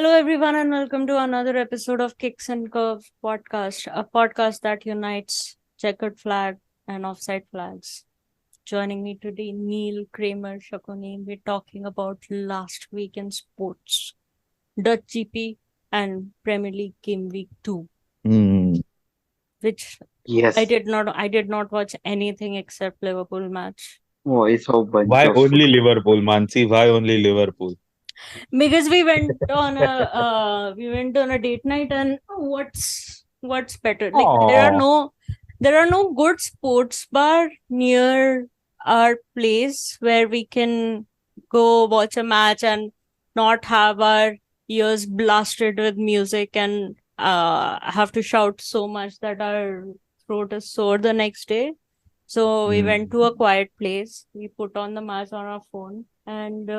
Hello, everyone, and welcome to another episode of Kicks and Curve podcast, a podcast that unites checkered flag and offside flags. Joining me today, Neil, Kramer, Shakuni. We're talking about last week in sports, Dutch GP and Premier League Game Week 2, which I Yes. did not watch anything except Liverpool match. Oh, it's a bunch Why of only Liverpool, Mansi? Why only Liverpool? Because we went on a date night, and what's better, like Oh, there are no good sports bar near our place where we can go watch a match and not have our ears blasted with music and have to shout so much that our throat is sore the next day. So we went to a quiet place, we put on the match on our phone, and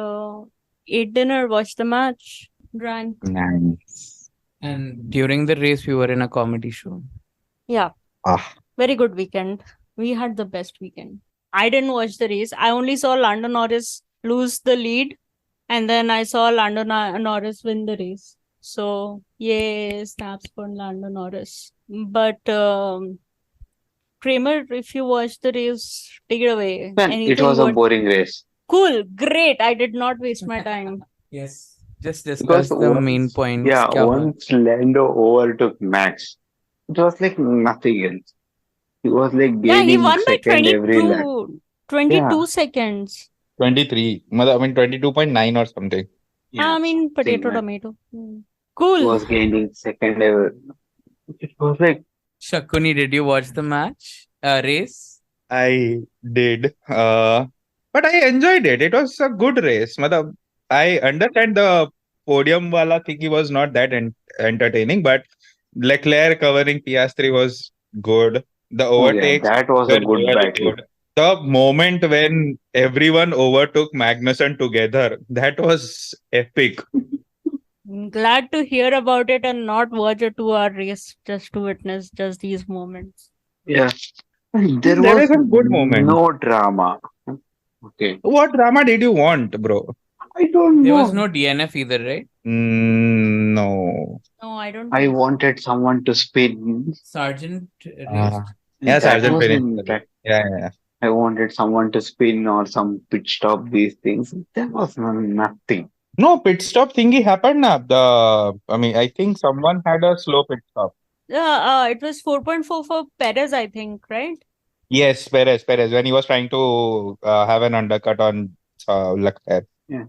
ate dinner, watched the match, drank. nice. And during the race, we were in a comedy show. Yeah, Ah, very good weekend. We had the best weekend. I didn't watch the race. I only saw Lando Norris lose the lead, and then I saw Norris win the race. So, yay, snaps for Lando Norris. But Kramer, if you watched the race, take it away. man, it Anything was a good? boring race. Cool, great. I did not waste my time. Yes. Just Because discuss the main points. yeah, Kya hua? once Lando overtook Max, it was like nothing else. He was like Yeah, he gaining won by second every lap. 22 seconds. 23. 22.9 or something. I mean, Something, potato, man. tomato. He Cool. was gaining second ever. It was like, Shakuni, did you watch the match? Race? I did. But I enjoyed it. It was a good race. I understand the podium wala thingy was not that entertaining, but Leclerc covering Piastri was good. The oh yeah, overtakes that was were a good really battle. good. The moment when everyone overtook Magnussen together, that was epic. Glad to hear about it and not watch a 2-hour race just to witness just these moments. Yeah. And there There were was some good moments. no drama. Okay. What drama did you want, bro? I don't There know. was no DNF either, right? No. No, I don't I think so. wanted someone to spin. Sergeant raced. Yeah, That Sergeant was finished. in fact, Yeah. I wanted someone to spin or some pit stop these things. There was nothing. No, pit stop thingy happened now. I think someone had a slow pit stop. Yeah, it was 4.4 for Perez, I think, right? Yes, Perez, when he was trying to have an undercut on Leclerc. Yeah.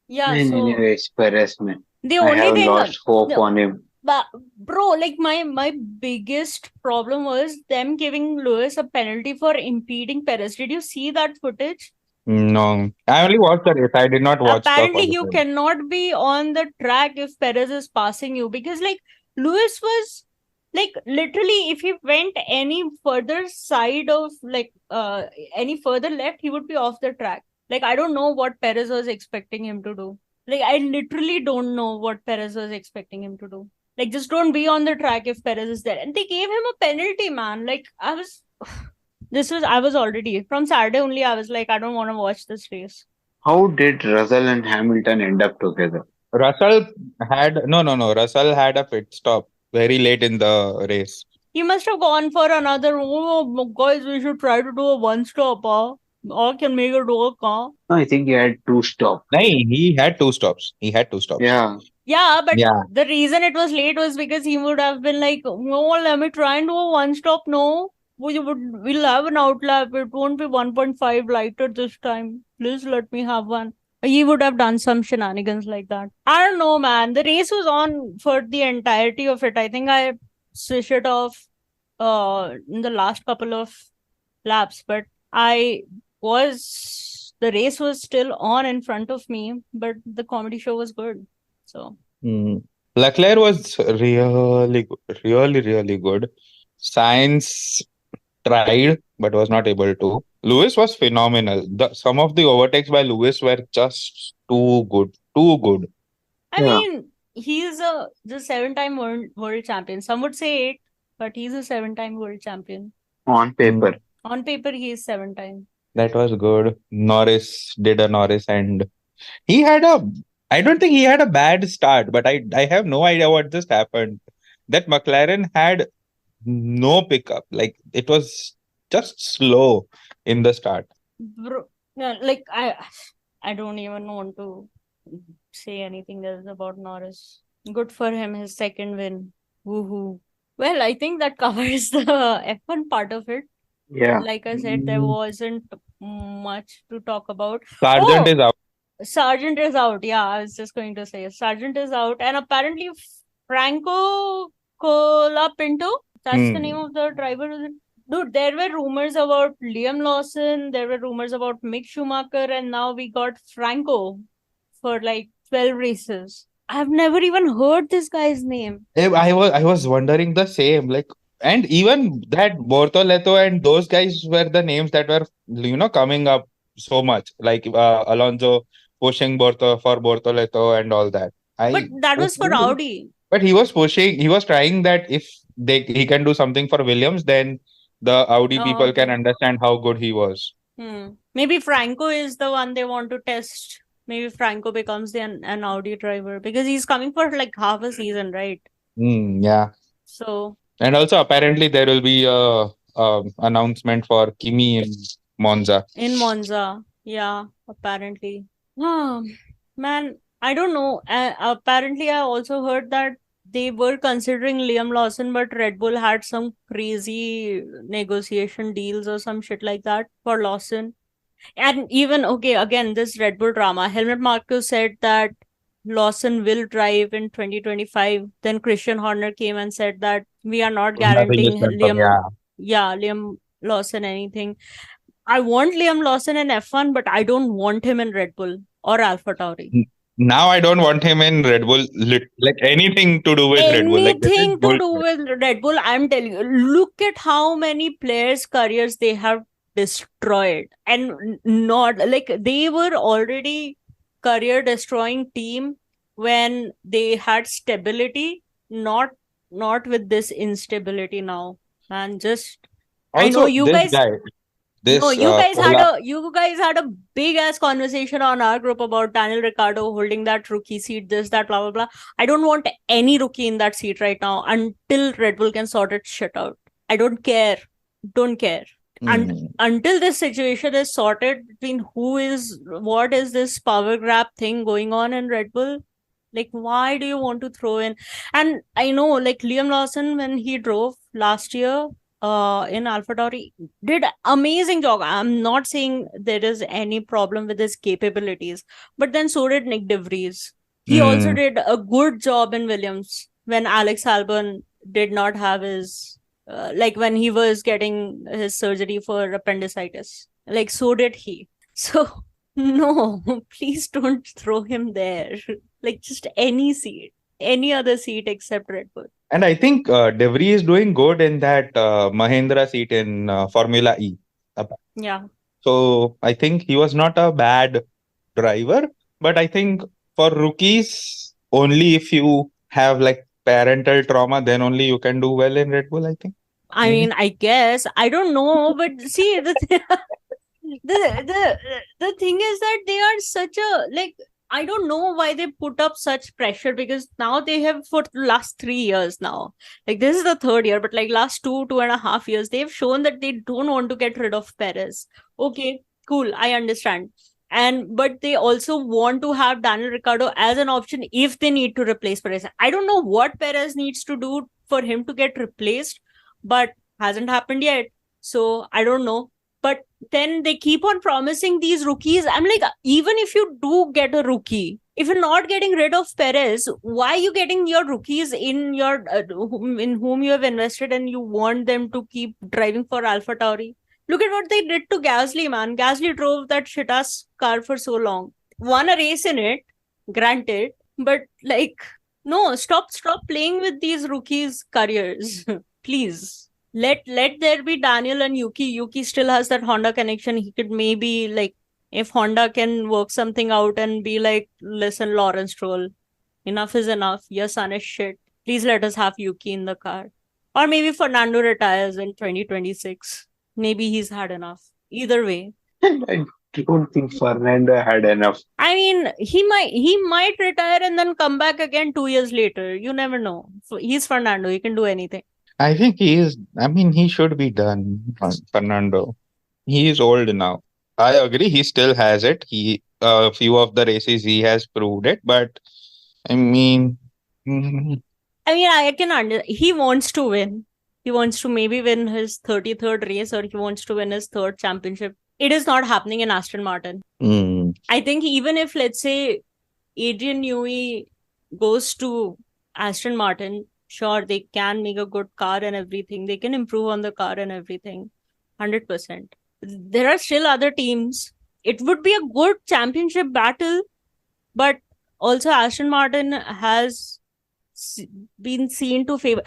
Yeah, And so anyways, Perez, man, the I only have thing, lost hope the- on him. but bro, like my biggest problem was them giving Lewis a penalty for impeding Perez. Did you see that footage? No, I only watched the race. I did not watch the Apparently, you qualifying. cannot be on the track if Perez is passing you, because like Lewis was like literally, if he went any further side of like any further left, he would be off the track. Like, I don't know what Perez was expecting him to do. Like, I literally don't know what Perez was expecting him to do. Like, just don't be on the track if Perez is there. And they gave him a penalty, man. Like, I was already from Saturday only. I was like, I don't want to watch this race. How did Russell and Hamilton end up together? Russell had no. Russell had a pit stop very late in the race. He must have gone for another. Oh, guys, we should try to do a one stop. Or can make it work. No, I think he had two stops. No, he had two stops. Yeah. Yeah, but Yeah. the reason it was late was because he would have been like, no, let me try and do a one stop. No, we'll have an outlap. It won't be 1.5 lighter this time. Please let me have one. He would have done some shenanigans like that. I don't know, man. The race was on for the entirety of it. I think I switched it off in the last couple of laps, but the race was still on in front of me, but the comedy show was good. So Leclerc was really good, really good. Sainz tried but was not able to. Lewis was phenomenal. Some of the overtakes by Lewis were just too good. I Yeah. mean, he's the 7-time world champion. Some would say 8, but he's a 7-time world champion. On paper. On paper, he is 7-time. That was good. Norris did a Norris, and he had a I don't think he had a bad start, but I have no idea what just happened. That McLaren had no pickup. Like it was just slow in the start. Bro, yeah, like I don't even want to say anything else about Norris. Good for him, his second win. Woohoo. Well, I think that covers the F1 part of it. Yeah. Like I said, there wasn't much to talk about. Sargent Oh, is out. Sargent is out. Yeah, I was just going to say Sargent is out, and apparently Franco Colapinto, that's the name Hmm. of the driver. Is it? Dude, there were rumors about Liam Lawson, there were rumors about Mick Schumacher, and now we got Franco for like 12 races. I've never even heard this guy's name. I was wondering the same. Like, and even that Bortoleto and those guys were the names that were coming up so much. Like Alonso pushing Bortoleto and all that. But I that was was for wondering. Audi. But he was pushing. He was trying that if he can do something for Williams, then the Audi Oh, people can okay. understand how good he was. Maybe Franco is the one they want to test. Maybe Franco becomes an Audi driver because he's coming for like half a season, right? Yeah. So And also apparently there will be a announcement for Kimi in Monza. in Monza, yeah, apparently. Oh, man, I don't know. Apparently, I also heard that they were considering Liam Lawson, but Red Bull had some crazy negotiation deals or some shit like that for Lawson. And even, okay, again, this Red Bull drama. Helmut Marko said that Lawson will drive in 2025. Then Christian Horner came and said that we are not Nothing is guaranteeing confirmed. Yeah. Liam Lawson anything. I want Liam Lawson in F1, but I don't want him in Red Bull or AlphaTauri. Now I don't want him in Red Bull, like anything to do with Red Bull. Like this is Anything to do bullshit. with Red Bull, I'm telling you, look at how many players' careers they have destroyed. And not like they were already career destroying team when they had stability, not with this instability now. And just I know Also, you this guys guy, No, this Cola. you guys had a big ass conversation on our group about Daniel Ricciardo holding that rookie seat, this, that, blah, blah, blah. I don't want any rookie in that seat right now until Red Bull can sort its shit out. I don't care. Don't care. And Mm. until this situation is sorted between what is this power grab thing going on in Red Bull? Like, why do you want to throw in? And I know, like Liam Lawson, when he drove last year, in AlphaTauri, did amazing job. I'm not saying there is any problem with his capabilities, but then so did Nick DeVries. He also Mm. did a good job in Williams when Alex Albon did not have his like when he was getting his surgery for appendicitis. Like so did he. So no, please don't throw him there. Like just any seat, any other seat except Red Bull. And I think De Vries is doing good in that Mahindra seat in Formula E. Yeah. So I think he was not a bad driver, but I think for rookies, only if you have like parental trauma, then only you can do well in Red Bull, I think. I Maybe. mean, I guess I don't know, but see the thing is that they are such a like I don't know why they put up such pressure because now they have for the last 3 years now. Like this is the third year, but like last 2.5 years, they've shown that they don't want to get rid of Perez. Okay, cool, I understand. And but they also want to have Daniel Ricciardo as an option if they need to replace Perez. I don't know what Perez needs to do for him to get replaced, but hasn't happened yet. So I don't know. But then they keep on promising these rookies. I'm like, even if you do get a rookie, if you're not getting rid of Perez, why are you getting your rookies in your in whom you have invested and you want them to keep driving for AlphaTauri? Look at what they did to Gasly, man. Gasly drove that shit ass car for so long, won a race in it, granted, but like, no, stop playing with these rookies' careers, please. Let there be Daniel and Yuki. Yuki still has that Honda connection. He could maybe like if Honda can work something out and be like, listen, Lawrence Stroll, enough is enough. Your son is shit. Please let us have Yuki in the car. Or maybe Fernando retires in 2026. Maybe he's had enough. Either way. don't think Fernando had enough. I mean, he might retire and then come back again 2 years later. You never know. So he's Fernando. He can do anything. I think he is. I mean, he should be done, Fernando. He is old now. I agree. He still has it. A few of the races he has proved it, but I mean, mm, I mean, I can understand. He wants to win. He wants to maybe win his 33rd race, or he wants to win his third championship. It is not happening in Aston Martin. mm, I think even if, let's say, Adrian Newey goes to Aston Martin, sure, they can make a good car and everything. They can improve on the car and everything. 100%. There are still other teams. It would be a good championship battle, but also Aston Martin has been seen to favor.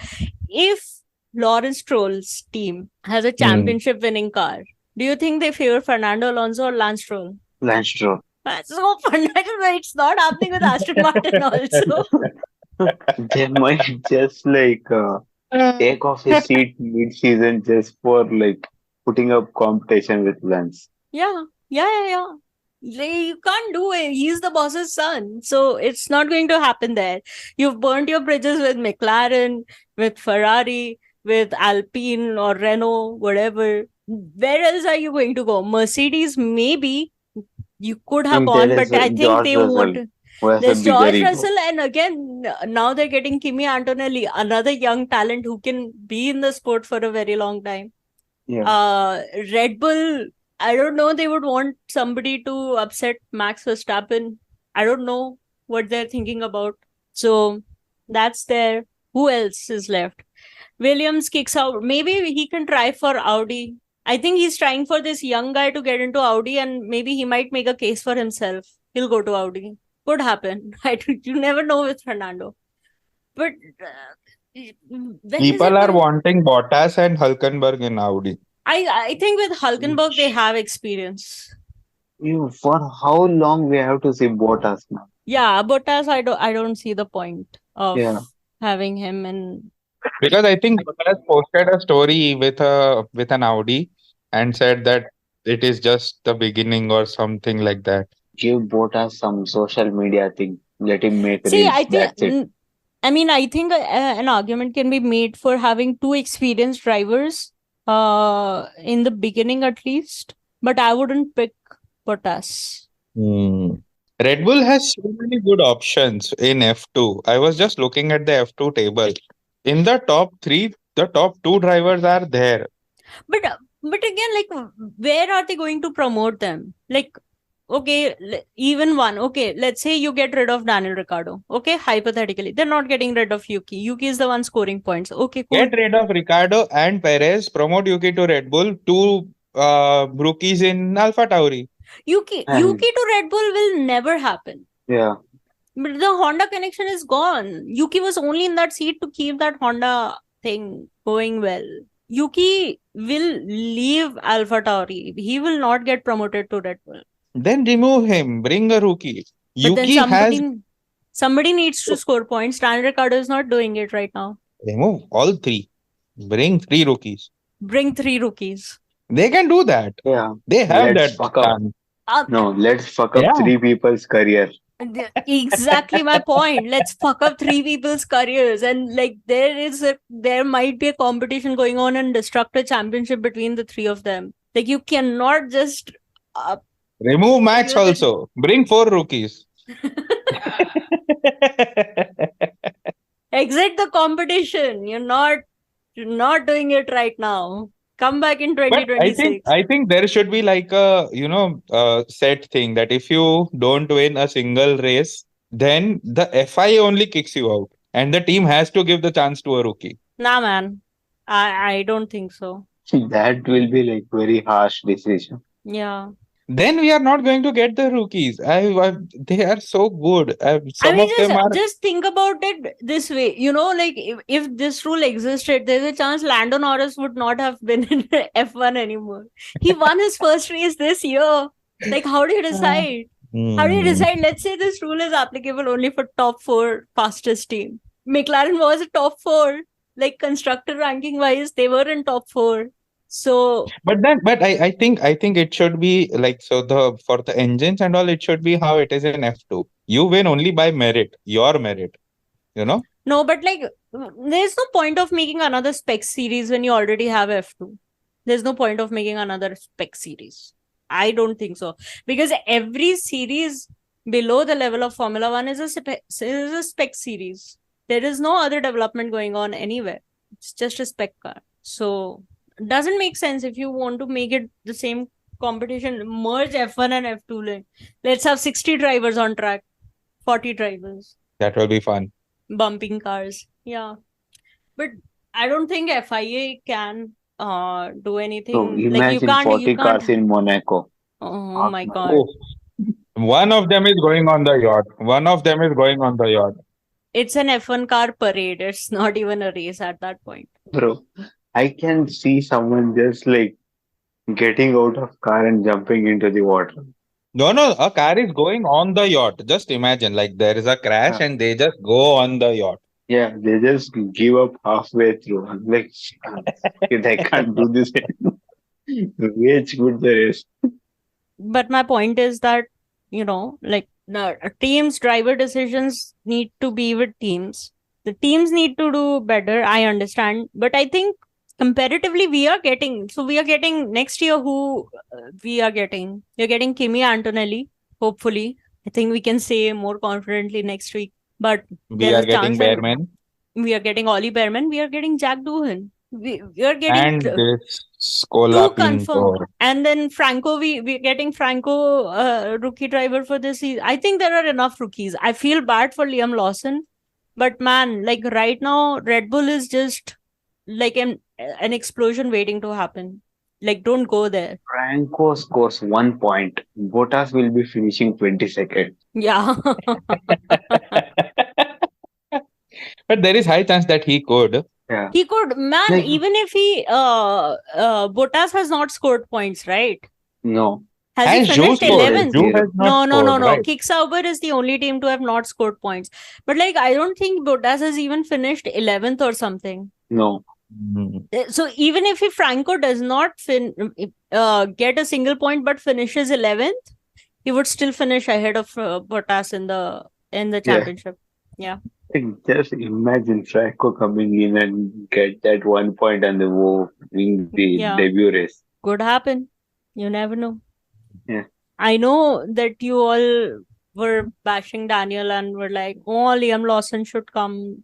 If Lawrence Stroll's team has a championship winning car, do you think they favor Fernando Alonso or Lance Stroll? Lance Stroll. So it's not happening with Aston Martin also. They might just take off his seat mid-season just for putting up competition with Lance. Yeah. You can't do it. He's the boss's son. So it's not going to happen there. You've burnt your bridges with McLaren, with Ferrari, with Alpine or Renault, whatever. Where else are you going to go? Mercedes, maybe you could have gone, but I think George they Russell, won't. who has a There's bigger George ego. Russell, and again, now they're getting Kimi Antonelli, another young talent who can be in the sport for a very long time. Yeah. Red Bull, I don't know, they would want somebody to upset Max Verstappen. I don't know what they're thinking about. So that's there. Who else is left? Williams kicks out. Maybe he can try for Audi. I think he's trying for this young guy to get into Audi, and maybe he might make a case for himself. He'll go to Audi. Could happen. You never know with Fernando. But people are wanting Bottas and Hülkenberg in Audi. I think with Hülkenberg they have experience. For how long we have to see Bottas now? Yeah, Bottas, I don't see the point of having him in. Because I think Bottas posted a story with an Audi and said that it is just the beginning or something like that. Give Bottas some social media thing. Let him make See, reels. That's it. I think an argument can be made for having two experienced drivers in the beginning at least, but I wouldn't pick Bottas. Red Bull has so many good options in F2. I was just looking at the F2 table. In the top 3, the top 2 drivers are there. But again, where are they going to promote them? Okay, even one. Okay, let's say you get rid of Daniel Ricciardo. Okay, hypothetically, they're not getting rid of Yuki. Yuki is the one scoring points. Okay, cool. Get rid of Ricciardo and Perez. Promote Yuki to Red Bull. 2 rookies in Alpha Tauri. Yuki to Red Bull will never happen. Yeah. But the Honda connection is gone. Yuki was only in that seat to keep that Honda thing going well. Yuki will leave Alpha Tauri. He will not get promoted to Red Bull. Then remove him. Bring a rookie. But then somebody needs to score points. Daniel Ricciardo is not doing it right now. Remove all 3. Bring 3 rookies. Bring 3 rookies. They can do that. Yeah. They have Let's fuck up. chance. Let's fuck up 3 people's career. Exactly my point. Let's fuck up 3 people's careers, and there might be a competition going on and destruct a championship between the 3 of them. You cannot just remove Max also. Bring 4 rookies. Exit the competition. You're not doing it right now. Come back in 2026. But I think there should be a set thing that if you don't win a single race, then the FIA only kicks you out, and the team has to give the chance to a rookie. Nah, man. I don't think so. That will be very harsh decision. Yeah. Then we are not going to get the rookies. They are so good. Just think about it this way. If this rule existed, there's a chance Lando Norris would not have been in F1 anymore. He won his first race this year. How do you decide? How do you decide? Let's say this rule is applicable only for top 4 fastest team. McLaren was a top 4. Constructor ranking wise, they were in top 4. So But I think it should be like, so for the engines and all, it should be how it is in F2. You win only by merit, your merit, you know? no, but like there's no point of making another spec series when you already have F2. There's no point of making another spec series. I don't think so, because every series below the level of Formula One is a spec series. There is no other development going on anywhere. It's just a spec car. So it doesn't make sense if you want to make it the same competition. Merge F1 and F2. Let's have 60 drivers on track, 40 drivers, That will be fun. bumping cars. Yeah, but I don't think FIA can do So anything. Like you imagine can't 40 cars in Monaco. Oh Mark my my god. Oh, one of them is going on the yacht. One of them is going on the yacht. It's an F1 car parade. It's not even a race at that point. Bro, I can see someone just like getting out of car and jumping into the water. No, a car is going on the yacht. Just imagine, like there is a crash Yeah, and they just go on the yacht. yeah, they just give up halfway through. I'm like, "Shit, I can't do this anymore." Rage with the rest. But my point is that, like the teams' driver decisions need to be with teams. The teams need to do better. I understand. But I think comparatively, we are getting next year who we are getting. We're getting Kimi Antonelli, hopefully. I think we can say more confidently next week. But We there's are a chance getting that Bearman we are getting Ollie Behrman, we are getting Jack Doohan. We are getting and this two Scola confirmed. Pinto. And then Franco, we're getting Franco rookie driver for this season. I think there are enough rookies. I feel bad for Liam Lawson. But man, like right now, Red Bull is just like an explosion waiting to happen. Like, don't go there. Franco scores 1 point. Bottas will be finishing 22nd. Yeah. But there is high chance that he could. Yeah. He could, man, Like, even if he, Bottas has not scored points, right? no. Has he And Zhou finished scored. 11th? Zhou has not scored, No. right? Kick Sauber is the only team to have not scored points. But like, I don't think Bottas has even finished 11th or something. No. Mm. So even if Franco does not get a single point but finishes 11th, he would still finish ahead of Bottas in the Yeah. championship. Yeah. Like, just imagine Franco coming in and get that 1 point and win the Yeah. debut race. Could happen. You never know. Yeah. I know that you all were bashing Daniel and were like, oh, Liam Lawson should come.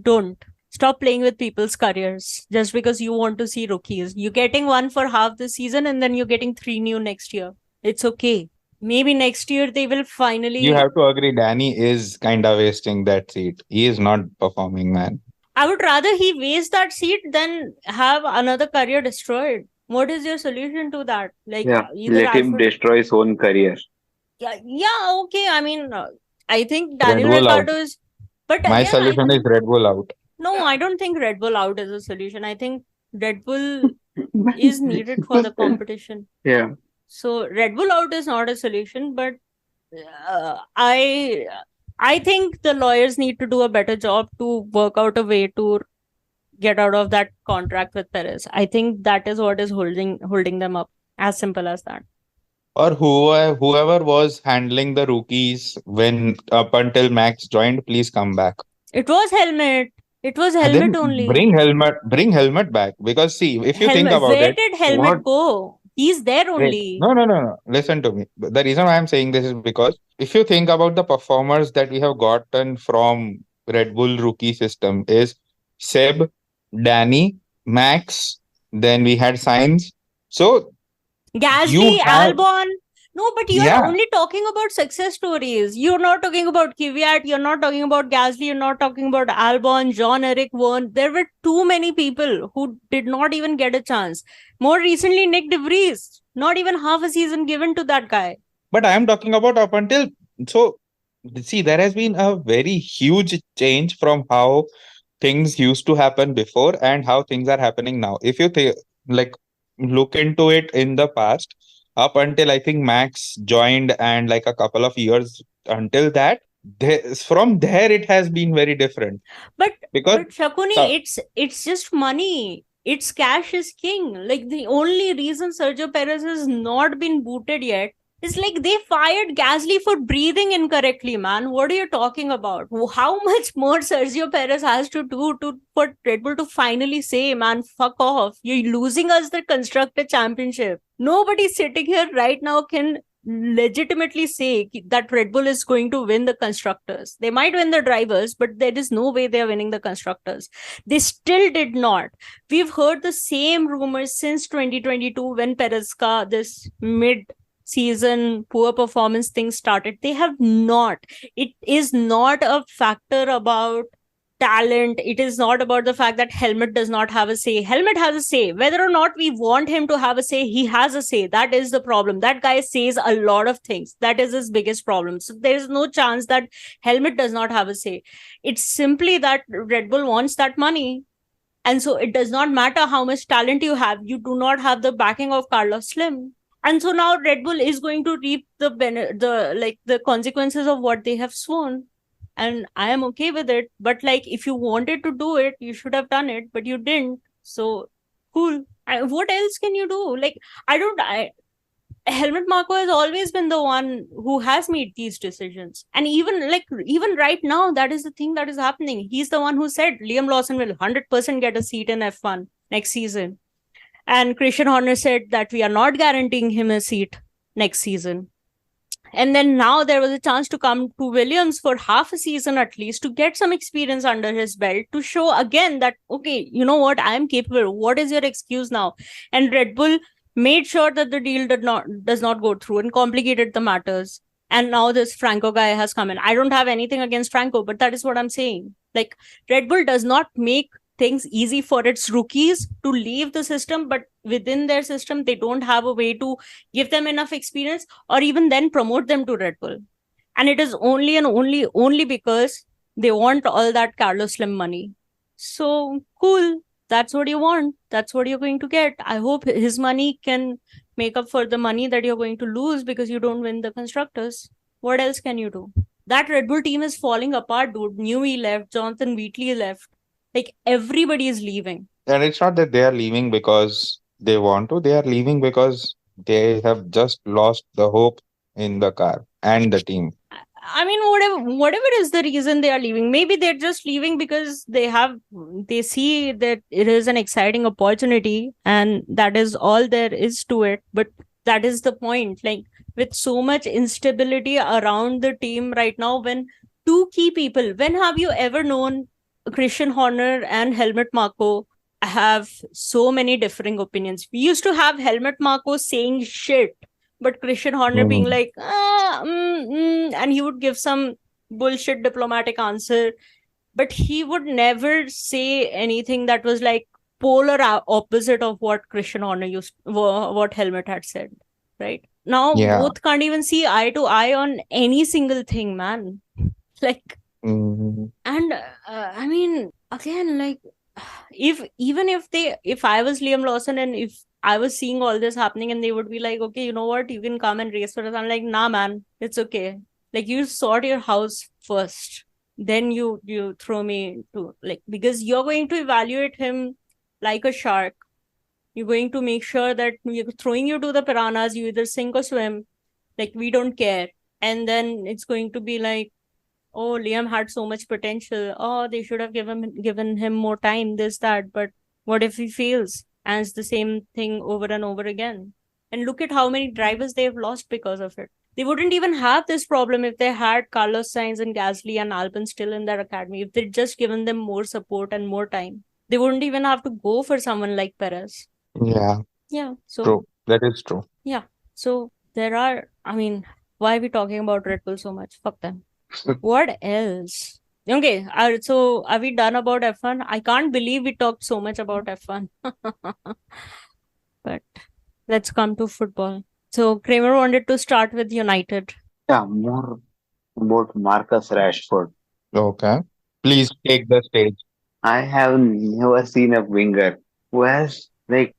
Don't. Stop playing with people's careers just because you want to see rookies. You're getting one for half the season and then you're getting 3 new next year. It's okay. Maybe next year they will finally. You have to agree, Danny is kind of wasting that seat. He is not performing, man. I would rather he waste that seat than have another career destroyed. What is your solution to that? Like, Yeah. either Let him Alfred. destroy his own career. Yeah, okay. I mean, I think Daniel Bull out. Ricciardo is. But My again, solution is Red Bull out. no, I don't think Red Bull out is a solution. I think Red Bull is needed for the competition. Yeah. So Red Bull out is not a solution, but I think the lawyers need to do a better job to work out a way to get out of that contract with Perez. I think that is what is holding them up. As simple as that. Or whoever was handling the rookies when up until Max joined, please come back. It was Helmet. It was And Helmet then only. bring helmet back, because see, if you think about Where it, did Helmet what- go? He's there wait, only. no. Listen to me. The reason why I'm saying this is because if you think about the performers that we have gotten from Red Bull rookie system is Seb, Danny, Max, then we had Sainz. So Gasly, you have- Albon. No, but you're Yeah. only talking about success stories. You're not talking about Kvyat. You're not talking about Gasly. You're not talking about Albon, Jean-Eric Verne. There were too many people who did not even get a chance. More recently, Nick De Vries. Not even half a season given to that guy. But I am talking about up until, so see, there has been a very huge change from how things used to happen before and how things are happening now. If you like look into it in the past, up until I think Max joined and like a couple of years until that, from there it has been very different. But Because Shakuni, So- it's just money. It's cash is king. Like the only reason Sergio Perez has not been booted yet is like they fired Gasly for breathing incorrectly, man. What are you talking about? How much more Sergio Perez has to do to for Red Bull to finally say, man, fuck off. You're losing us the constructor championship. Nobody sitting here right now can legitimately say that Red Bull is going to win the constructors. They might win the drivers, but there is no way they are winning the constructors. They still did not. We've heard the same rumors since 2022 when Perez ka this mid season poor performance thing started. They have not. It is not a factor about talent. It is not about the fact that Helmet does not have a say. Helmet has a say. Whether or not we want him to have a say, he has a say. That is the problem. That guy says a lot of things. That is his biggest problem. So there is no chance that Helmet does not have a say. It's simply that Red Bull wants that money. And so it does not matter how much talent you have. You do not have the backing of Carlos Slim. And so now Red Bull is going to reap the consequences of what they have sworn. And I am okay with it. But like, if you wanted to do it, you should have done it, but you didn't. So cool. What else can you do? Like, Helmut Marko has always been the one who has made these decisions. And even right now, that is the thing that is happening. He's the one who said Liam Lawson will 100% get a seat in F1 next season. And Christian Horner said that we are not guaranteeing him a seat next season. And then now there was a chance to come to Williams for half a season at least to get some experience under his belt to show again that, okay, you know what, I am capable. What is your excuse now? And Red Bull made sure that the deal does not go through and complicated the matters. And now this Franco guy has come in. I don't have anything against Franco, but that is what I'm saying. Like, Red Bull does not make things easy for its rookies to leave the system, but within their system, they don't have a way to give them enough experience or even then promote them to Red Bull. And it is only and only because they want all that Carlos Slim money. So cool. That's what you want. That's what you're going to get. I hope his money can make up for the money that you're going to lose because you don't win the constructors. What else can you do? That Red Bull team is falling apart, dude. Newey left, Jonathan Wheatley left. Like, everybody is leaving. And it's not that they are leaving because they want to, they are leaving because they have just lost the hope in the car and the team. I mean, whatever is the reason they are leaving, maybe they're just leaving because they see that it is an exciting opportunity and that is all there is to it. But that is the point. Like, with so much instability around the team right now, when two key people, when have you ever known Christian Horner and Helmut Marko have so many differing opinions? We used to have Helmut Marko saying shit, but Christian Horner being like, and he would give some bullshit diplomatic answer, but he would never say anything that was like polar opposite of what Christian Horner what Helmut had said, right? Now, both can't even see eye to eye on any single thing, man. Like, and I mean, again, like, if I was Liam Lawson and if I was seeing all this happening and they would be like, okay, you know what, you can come and race for us. I'm like, nah, man, it's okay. Like, you sort your house first. Then you throw me to, like, because you're going to evaluate him like a shark. You're going to make sure that we're throwing you to the piranhas. You either sink or swim. Like, we don't care. And then it's going to be like, oh, Liam had so much potential. Oh, they should have given him more time, this, that. But what if he fails? And it's the same thing over and over again. And look at how many drivers they've lost because of it. They wouldn't even have this problem if they had Carlos Sainz and Gasly and Albon still in their academy. If they'd just given them more support and more time, they wouldn't even have to go for someone like Perez. Yeah. So true. That is true. Yeah. So why are we talking about Red Bull so much? Fuck them. What else? Okay, so are we done about F1? I can't believe we talked so much about F1. But let's come to football. So Kramer wanted to start with United. Yeah, more about Marcus Rashford. Okay. Please take the stage. I have never seen a winger who has like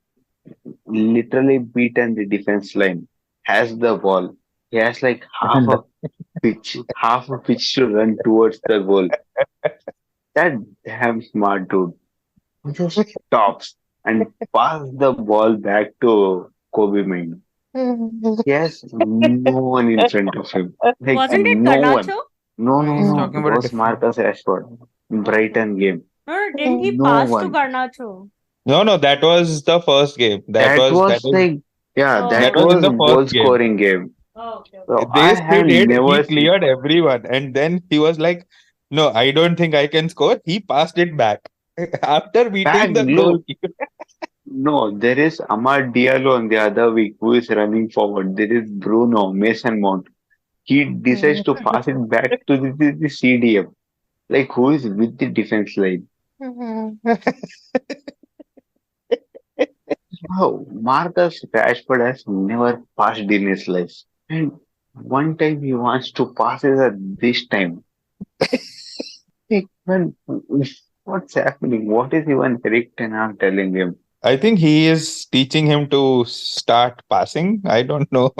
literally beaten the defense line, has the ball. He has like half a pitch to run towards the goal. That damn smart dude. Tops. and pass the ball back to Kobe Maino. He has no one in front of him. Like Wasn't it no one. Garnacho? No, No, no, he's no. talking It about a was different. Marcus Rashford. Okay. Brighton game. No, didn't he No pass to one. Garnacho? No, that was the first game. That That was is like, yeah, that that was Oh, in was the goal first game. scoring game. oh, okay, okay. So I This he have did. He never seen cleared everyone, and then he was like, "No, I don't think I can score." He passed it back after back. beating the Look, goalkeeper. no, there is Amad Diallo on the other week who is running forward. There is Bruno, Mason Mount. He decides to pass it back to the CDM. Like, who is with the defense line? Wow, Marcus Rashford has never passed in his life. And one time he wants to pass it at this time. Like, man, what's happening? What is even Eric Ten Hag telling him? I think he is teaching him to start passing. I don't know.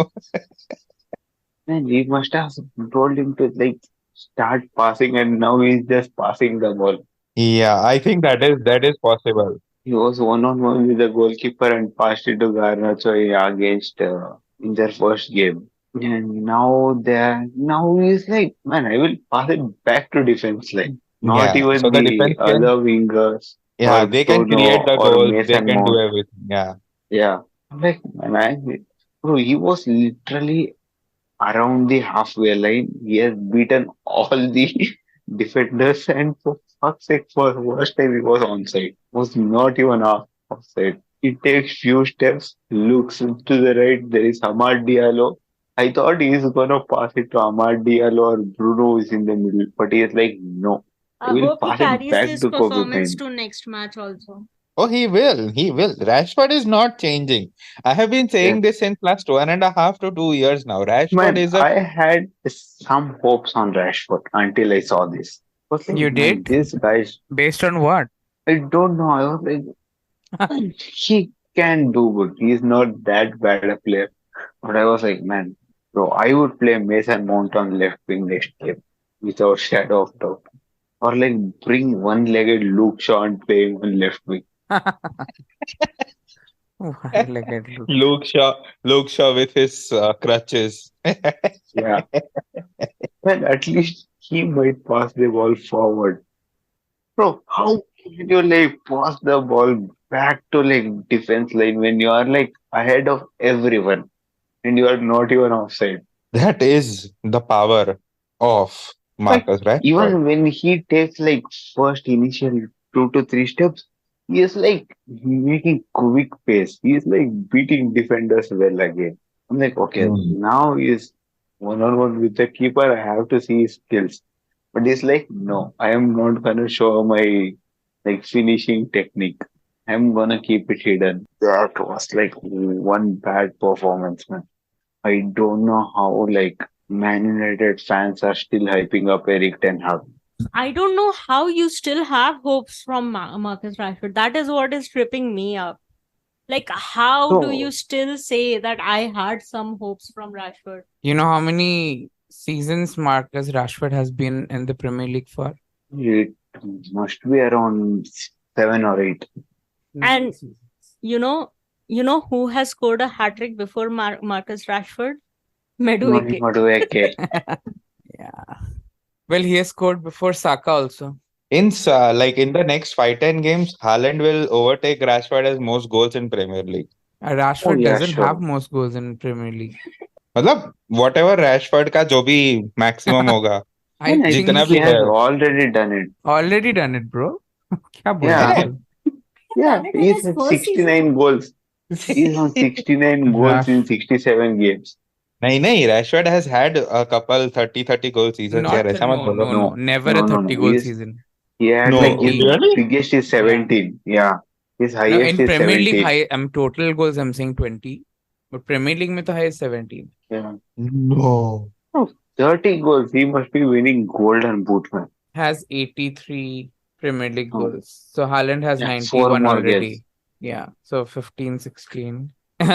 Man, he must have told him to like start passing, and now he's just passing the ball. Yeah, I think that is possible. He was one on one with the goalkeeper and passed it to Garnacho against in their first game. And now he's like, man, I will pass it back to defense line. Not Yeah. So even the the defense other can, wingers yeah, or they can create Bruno the or goals. They Mason can do Mount. everything. Yeah. Yeah. I'm like, man, bro, he was literally around the halfway line. He has beaten all the defenders, and for fuck's sake, for the first time he was onside. Was not even half offside. He takes few steps, looks to the right. There is Amad Diallo. I thought he is gonna pass it to Amad Diallo or Bruno is in the middle, but he is like, no, I I will hope he pass it carries back this to Kobe performance Bryant. to next match also. Oh, he will. He will. Rashford is not changing. I have been Yeah. saying this since last 1.5 to 2 years now. Rashford Man, is a I had some hopes on Rashford until I saw this. I was like, You man, did? this guy's Based on what? I don't know. I was like, man, he can do good. He's not that bad a player. But I was like, man, bro, I would play Mason Mount on left wing next game without shadow of doubt. Or like bring one-legged Luke Shaw and play him on left wing. Why like it look? Luke Shaw, Luke Shaw with his crutches. Yeah. Well, at least he might pass the ball forward. Bro, how can you like pass the ball back to like defense line when you are like ahead of everyone and you are not even offside? That is the power of Like Marcus Rashford. even when he takes like first initial 2 to 3 steps, he is like making quick pace. He is like beating defenders well again. I'm like, okay, Mm. now he is one on one with the keeper. I have to see his skills. But he's like, no, I am not gonna show my like finishing technique. I'm gonna keep it hidden. That was like one bad performance, man. I don't know how like Man United fans are still hyping up Eric Ten Hag. I don't know how you still have hopes from Marcus Rashford. That is what is tripping me up. Like, how do you So still say that I had some hopes from Rashford? You know how many seasons Marcus Rashford has been in the Premier League for? it must be around 7 or 8. And you know, who has scored a hat trick before Marcus Rashford? Noni Madueke. Madueke. Yeah. Well, he has scored before Saka also. Like in the next 5-10 games, Haaland will overtake Rashford as most goals in Premier League. Oh Rashford yeah, doesn't have sure. most goals in Premier League. मतलब whatever Rashford का जो भी maximum होगा, I And I think जितना think he's he भी has है, already done it. already done it, bro. क्या बोल रहे Yeah, हो है? तू? yeah. Done it in He's his at first season. 69 goals. He's on 69 goals in Rash, 67 games. नहीं, Rashford has had a couple 30 goal seasons यार, not ऐसा मत no बोलो. no no No, never a no, no, no. 30 goal season. He had like No, his 20. really? biggest is Yeah. 17. Yeah, his No, highest in is Premier League 17. high total goals I'm saying 20. But Premier League में तो high is 17. Yeah. No. Oh, 30 goals. He must be winning Golden Boot, man. Has 83 Premier League Oh, goals. So Haaland has yeah, four 91 more games. already. Yeah. So 15, 16.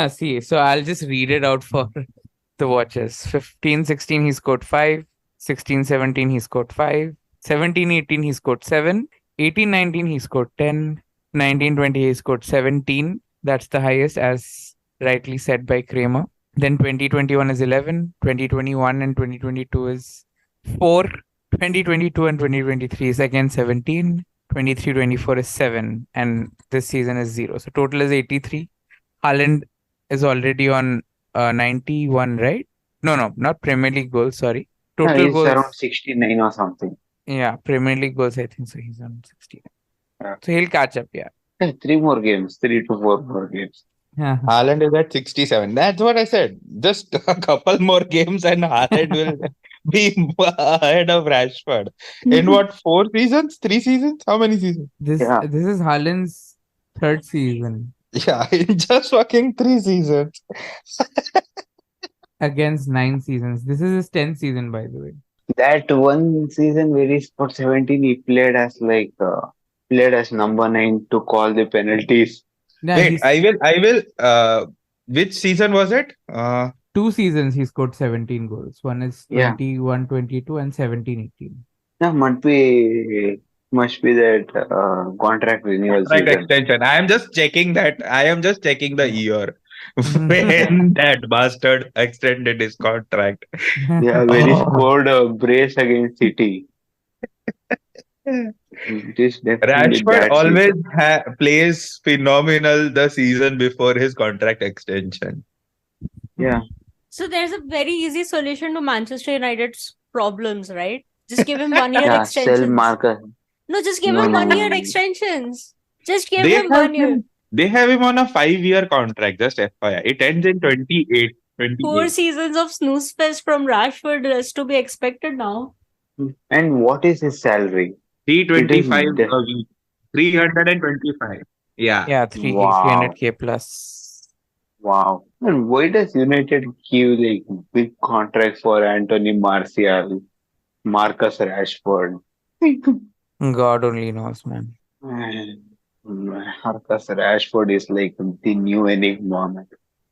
See, so I'll just read it out for the watchers. 15, 16 he scored 5. 16, 17 he scored 5. 17, 18 he scored 7. 18, 19 he scored 10. 1920 he scored 17. That's the highest, as rightly said by Kramer. Then 2021 is 11. 2021 and 2022 is 4. 2022 and 2023 is again 17. 23-24 is 7. And this season is 0. So total is 83. Haaland is already on 91, right? No, not Premier League goals, sorry. Yeah, Total he's around goals. 69 or something. Yeah, Premier League goals, I think so. He's on 60. Yeah. So he'll catch up, yeah. Yeah, 3 to 4 more games. Yeah. Haaland is at 67. That's what I said. Just a couple more games and Haaland will be ahead of Rashford. In what, 4 seasons? 3 seasons? How many seasons? Yeah. This is Haaland's third season Yeah, in just fucking 3 seasons. against 9 seasons. This is his 10th season, by the way. That one season where he scored 17, he played as number 9 to call the penalties. Yeah, Wait, I will, which season was it? 2 seasons he scored 17 goals. One is Yeah. 21-22 and 17-18. Yeah, must be that contract renewal Contract season. extension. I am just checking the year when that bastard extended his contract. Yeah, when he Oh. scored a brace against City. It is definitely Rashford that always season. plays phenomenal the season before his contract extension. Yeah. So there's a very easy solution to Manchester United's problems, right? Just give him 1 year Yeah, sell extensions. Marcus. No, just give No, him no, 1 year no, no. extensions. Just give They him have 1 year. him. They have him on a 5-year contract. Just FYI, it ends in 28. 4 seasons of snooze fest from Rashford is to be expected now. And what is his salary? 325 It is a week. 325. Yeah. Yeah, Wow. 300k plus. Wow. And why does United give like big contracts for Anthony Martial, Marcus Rashford? God only knows, man. Marcus Rashford is like the new enigma, man.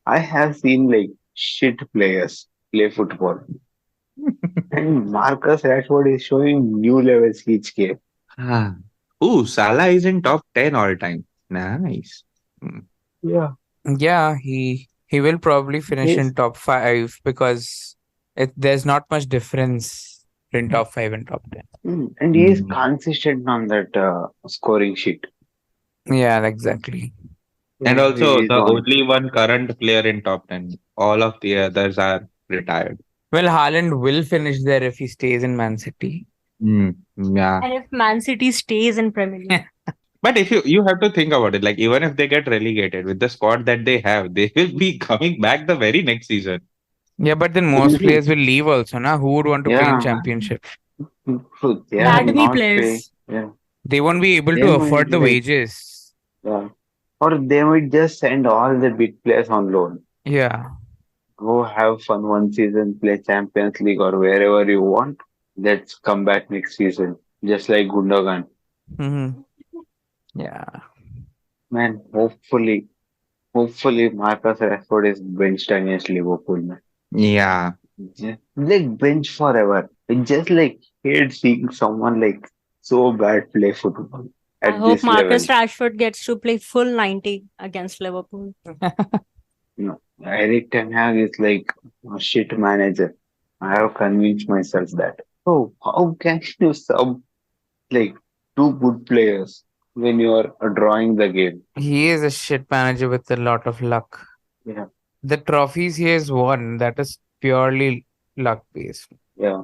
I have seen like shit players play football. And Marcus Rashford is showing new levels each game. Ooh, Salah is in top 10 all time. Nice. Yeah. Yeah, he will probably finish Yes. in top 5 because there's not much difference in top 5 and top 10. And he is consistent on that scoring sheet. Yeah, exactly. And Yeah, also he is the on. only one current player in top 10. All of the others are retired. Well, Haaland will finish there if he stays in Man City. Yeah. And if Man City stays in Premier League. But if you have to think about it, like even if they get relegated with the squad that they have, they will be coming back the very next season. Yeah, but then most players will leave also, na? Who would want to play in Yeah. Championship? They are Academy not players. Yeah. They won't be able They to might afford the like- wages. Yeah. Or they might just send all the big players on loan. Yeah. Go have fun one season, play Champions League or wherever you want. Let's come back next season. Just like Gundogan. Mhm. Yeah. Man, hopefully Marcus Rashford is benched against Liverpool, man. Yeah. Like bench forever. It's just like hate seeing someone like so bad play football I at hope this Marcus level. Rashford gets to play full 90 against Liverpool. No, Eric Ten Hag is like a shit manager. I have convinced myself that. Oh, how can you sub like two good players when you are drawing the game? He is a shit manager with a lot of luck. Yeah, The trophies he has won, that is purely luck based. yeah.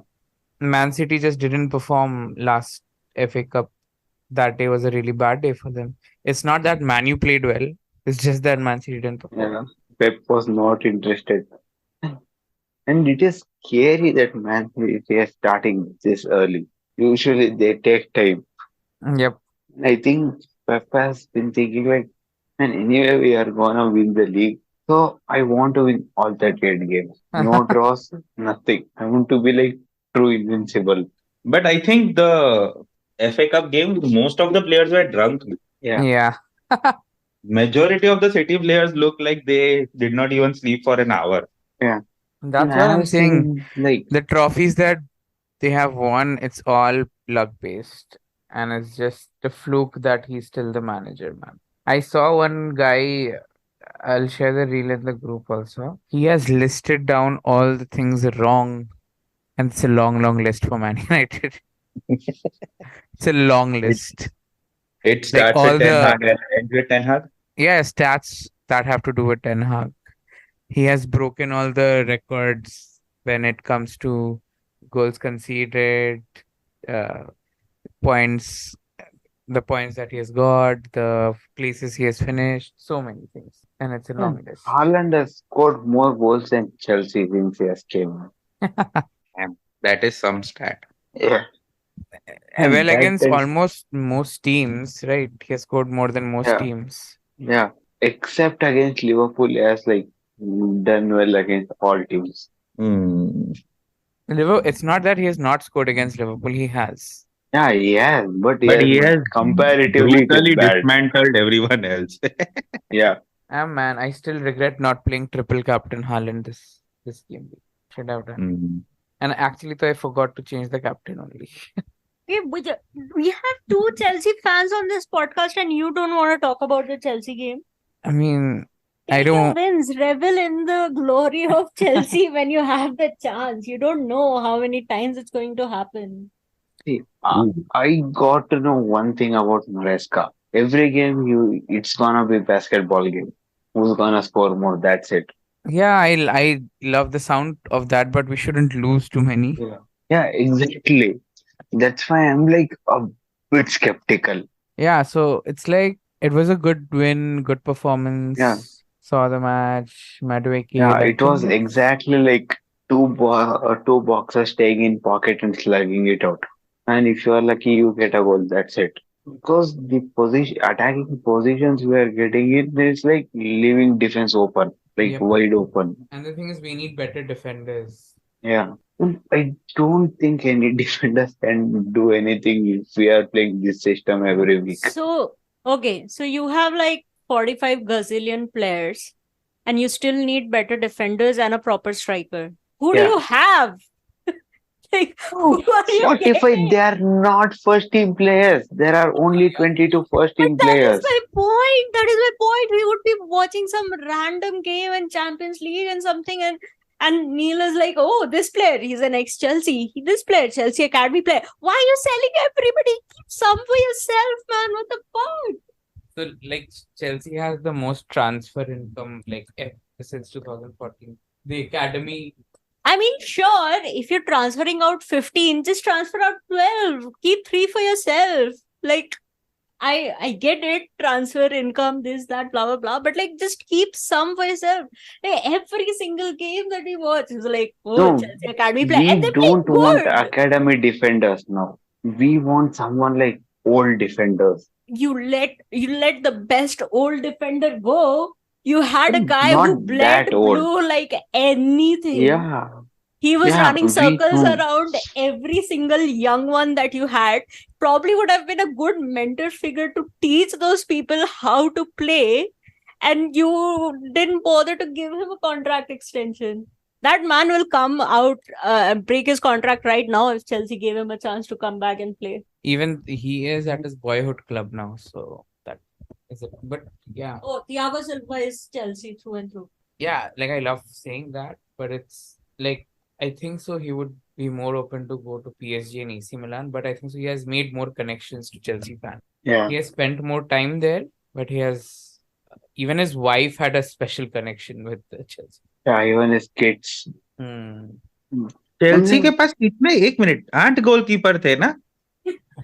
Man City just didn't perform last FA Cup. That day was a really bad day for them. It's not that Man U played well. It's just that Man City didn't perform. Yeah, Pep was not interested. And it is scary that Man City is starting this early. Usually they take time. Yep. I think Pep has been thinking like, man, anyway we are gonna win the league. So I want to win all 38 games. No draws, nothing. I want to be like true invincible. But I think the FA Cup game, most of the players were drunk. Yeah. Yeah. Majority of the City players look like they did not even sleep for an hour. Yeah. That's And what I I'm have saying. seen like The trophies that they have won, it's all luck based. and it's just a fluke that he's still the manager, man. I saw one guy, I'll share the reel in the group also. He has listed down all the things wrong, and it's a long, long list for Man United. It's a long It, list. it Like starts all with Ten the Hag and ends with Ten Hag. stats that have to do with Ten Hag. He has broken all the records when it comes to goals conceded, uh, points, the points that he has got, the places he has finished, so many things. And it's a Yeah. long list. Haaland has scored more goals than Chelsea since he has came. Damn, that is some stat. Yeah, and Well, that against is almost most teams, right? He has scored more than most yeah, teams. yeah. Except against Liverpool, he has like done well against all teams. Hmm. Liverpool, it's not that he has not scored against Liverpool, he has. Yeah, he has, but he But has he has comparatively it is brutally bad. dismantled everyone else. Yeah, Man, I still regret not playing triple captain Haaland this game. Should have done. Hmm. And actually, though, I forgot to change the captain only. Okay, we have two Chelsea fans on this podcast, and you don't want to talk about the Chelsea game. I mean, I Take your don't. wins, revel in the glory of Chelsea when you have the chance. You don't know how many times it's going to happen. see, Ooh. I got to know one thing about Maresca. Every game, it's gonna be basketball game. Who's gonna score more? That's it. Yeah, I love the sound of that, but we shouldn't lose too many. Yeah, yeah, exactly. That's why I'm like a bit skeptical. Yeah, so it's like it was a good win, good performance. Yeah, Saw the match, Madueke, yeah, like it was exactly like two boxers staying in pocket and slugging it out. And if you are lucky, you get a goal. That's it. Because the position, attacking positions we are getting it, is like leaving defense open, like Yep. wide open. And the thing is, we need better defenders. Yeah. I don't think any defenders can do anything if we are playing this system every week. So, okay, so you have like 45 gazillion players, and you still need better defenders and a proper striker. Who do Yeah. you have? Like, Oh, who are you 45, getting? they are not first team players. There are only 22 first But team that is players. my point. That is my point. We would be watching some random game in Champions League and something, and Neil is like, oh, this player, he's an ex-Chelsea. This player, Chelsea Academy player. Why are you selling everybody? Keep some for yourself, man. What the fuck? So, like, Chelsea has the most transfer income, like, ever since 2014. The academy. I mean, sure, if you're transferring out 15, just transfer out 12. Keep 3 for yourself. Like, I get it, transfer income, this, that, blah, blah, blah. But like, just keep some for yourself. Like, every single game that we watch is like, oh, No, Chelsea Academy player. we And they play don't want good. academy defenders now. We want someone like old defenders. You let the best old defender go. You had a guy Not who bled that old. blue like anything. Yeah, He was yeah, running we circles know. around every single young one that you had. Probably would have been a good mentor figure to teach those people how to play. And you didn't bother to give him a contract extension. That man will come out and break his contract right now if Chelsea gave him a chance to come back and play. Even he is at his boyhood club now, so that is it. But yeah, Oh, Thiago Silva is Chelsea through and through. yeah, like I love saying that, but it's like I think so he would be more open to go to PSG and AC Milan, but I think so he has made more connections to Chelsea fans. Yeah, He has spent more time there, but he has even his wife had a special connection with the Chelsea. yeah, even his kids. Hmm. Chelsea के Only, पास कितने 1 minute 8 goalkeeper थे ना.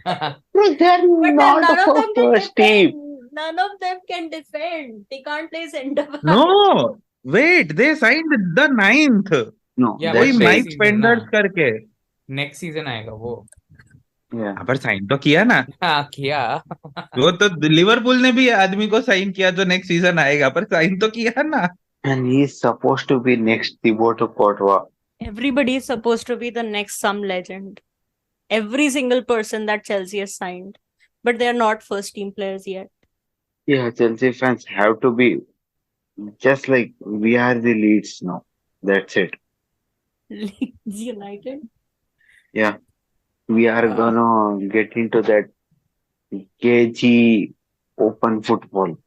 no, they're But not none of for them can first team. defend. None of them can defend. They can't play centre back. No, wait, they signed the 9th. No, Yeah, कोई that's but it. Mike season पेंडर्स ना करके. Next season आएगा वो. Yeah, हाँ, पर sign तो किया ना. हाँ किया. वो तो लिवरपूल ने भी आदमी को साइन किया जो नेक्स्ट सीजन आएगा, पर साइन तो किया ना. and he's supposed to be next Thibaut Courtois. Everybody is supposed to be the next some legend. Every single person that Chelsea has signed. But they are not first team players yet. Yeah, Chelsea fans have to be just like we are the Leeds now. That's it. Leeds United. Yeah, we are Uh, gonna get into that KG open football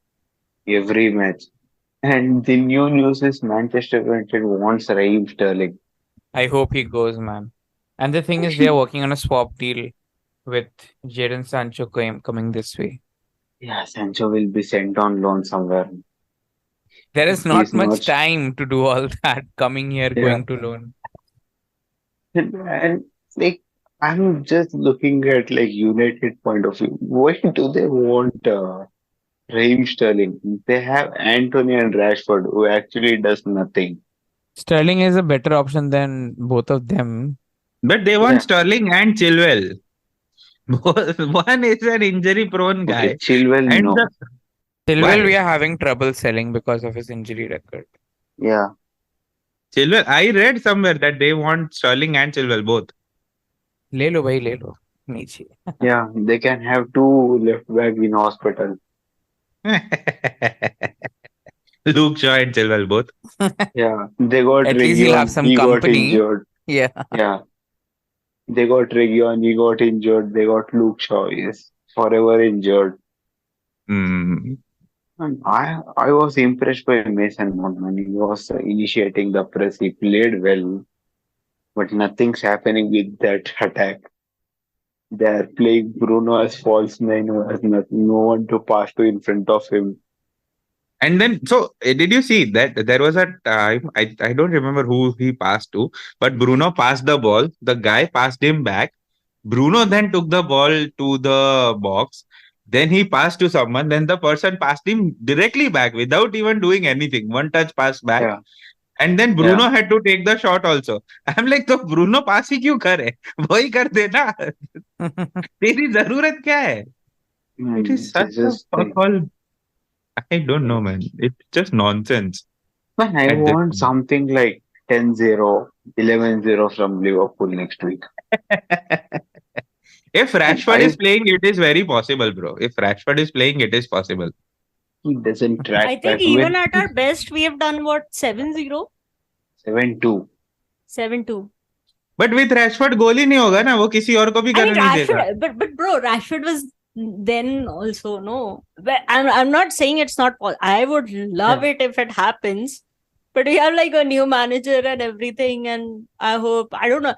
every match. And the new news is Manchester United wants Raheem Sterling. I hope he goes, man. And the thing is, they are working on a swap deal with Jadon Sancho coming this way. Yeah, Sancho will be sent on loan somewhere. There is not He's much not. time to do all that. Coming here, Yeah, going to loan. and like I'm just looking at like United point of view. Why do they want Raheem Sterling? They have Anthony and Rashford, who actually does nothing. Sterling is a better option than both of them. But they want Yeah, Sterling and Chilwell. One is an injury-prone okay, guy, Chilwell, and no. Chilwell, why? we are having trouble selling because of his injury record. Yeah, Chilwell, I read somewhere that they want Sterling and Chilwell both. ले लो भाई ले लो नीचे. yeah, they can have two left back in hospital. Luke Shaw and Chilwell both. Yeah, they got At least he'll have Region, some he got company. injured. Yeah. Yeah, they got Region, he got injured. They got Luke Shaw, is forever injured. Hmm. And I was impressed by Mason Mount when he was initiating the press. He played well, but nothing's happening with that attack. They are playing Bruno as false nine who has no one to pass to in front of him. And then, so did you see that there was a time, I don't remember who he passed to, but Bruno passed the ball. The guy passed him back. Bruno then took the ball to the box. Then he passed to someone. Then the person passed him directly back without even doing anything. One touch pass back. Yeah, And then yeah. Bruno had to take the shot also. I'm like, तो Bruno पास ही क्यों करे? वही कर देना. तेरी जरूरत क्या है? It is such This a is fuck like, all. I don't know, man. It's just nonsense man, I at this want point. something like 10-0, 11-0 from Liverpool next week. If And Rashford is playing, it is very possible, bro. If Rashford is playing, it is possible. he doesn't I track think back even when at our best, we have done what, 7-0? 7-2. 7-2. But with Rashford goal ही नहीं होगा ना, वो किसी और को भी I mean, करने नहीं देगा. but bro, Rashford was then also, no. But I'm not saying it's not possible. I would love it if it happens. But we have like a new manager and everything, and I hope, I don't know.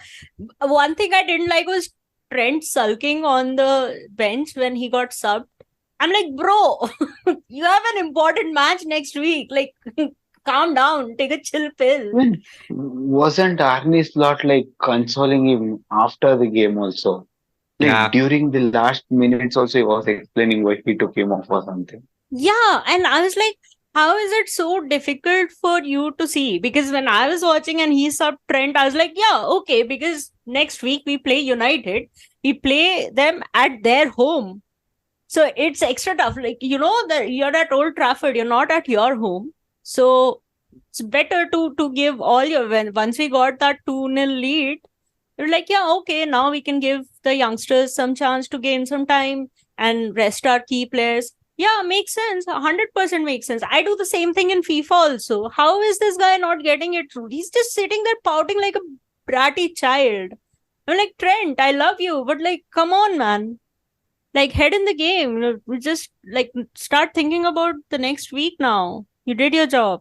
One thing I didn't like was Trent sulking on the bench when he got subbed. I'm like, bro, you have an important match next week. Like, calm down, take a chill pill. When wasn't Arne Slot like consoling him after the game also? Like Yeah. during the last minutes also he was explaining why he took him off or something. Yeah, and I was like, how is it so difficult for you to see? Because when I was watching and he subbed Trent, I was like, yeah, okay, because next week we play United. We play them at their home. So it's extra tough. Like, you know, that you're at Old Trafford, you're not at your home. So it's better to give all your, when once we got that 2-0 lead, you're like, yeah, okay, now we can give the youngsters some chance to gain some time and rest our key players. Yeah, makes sense. 100% makes sense. I do the same thing in FIFA also. How is this guy not getting it through? He's just sitting there pouting like a bratty child. I'm like, Trent, I love you, but like, come on, man. Like, head in the game. You know, we just like start thinking about the next week now. You did your job.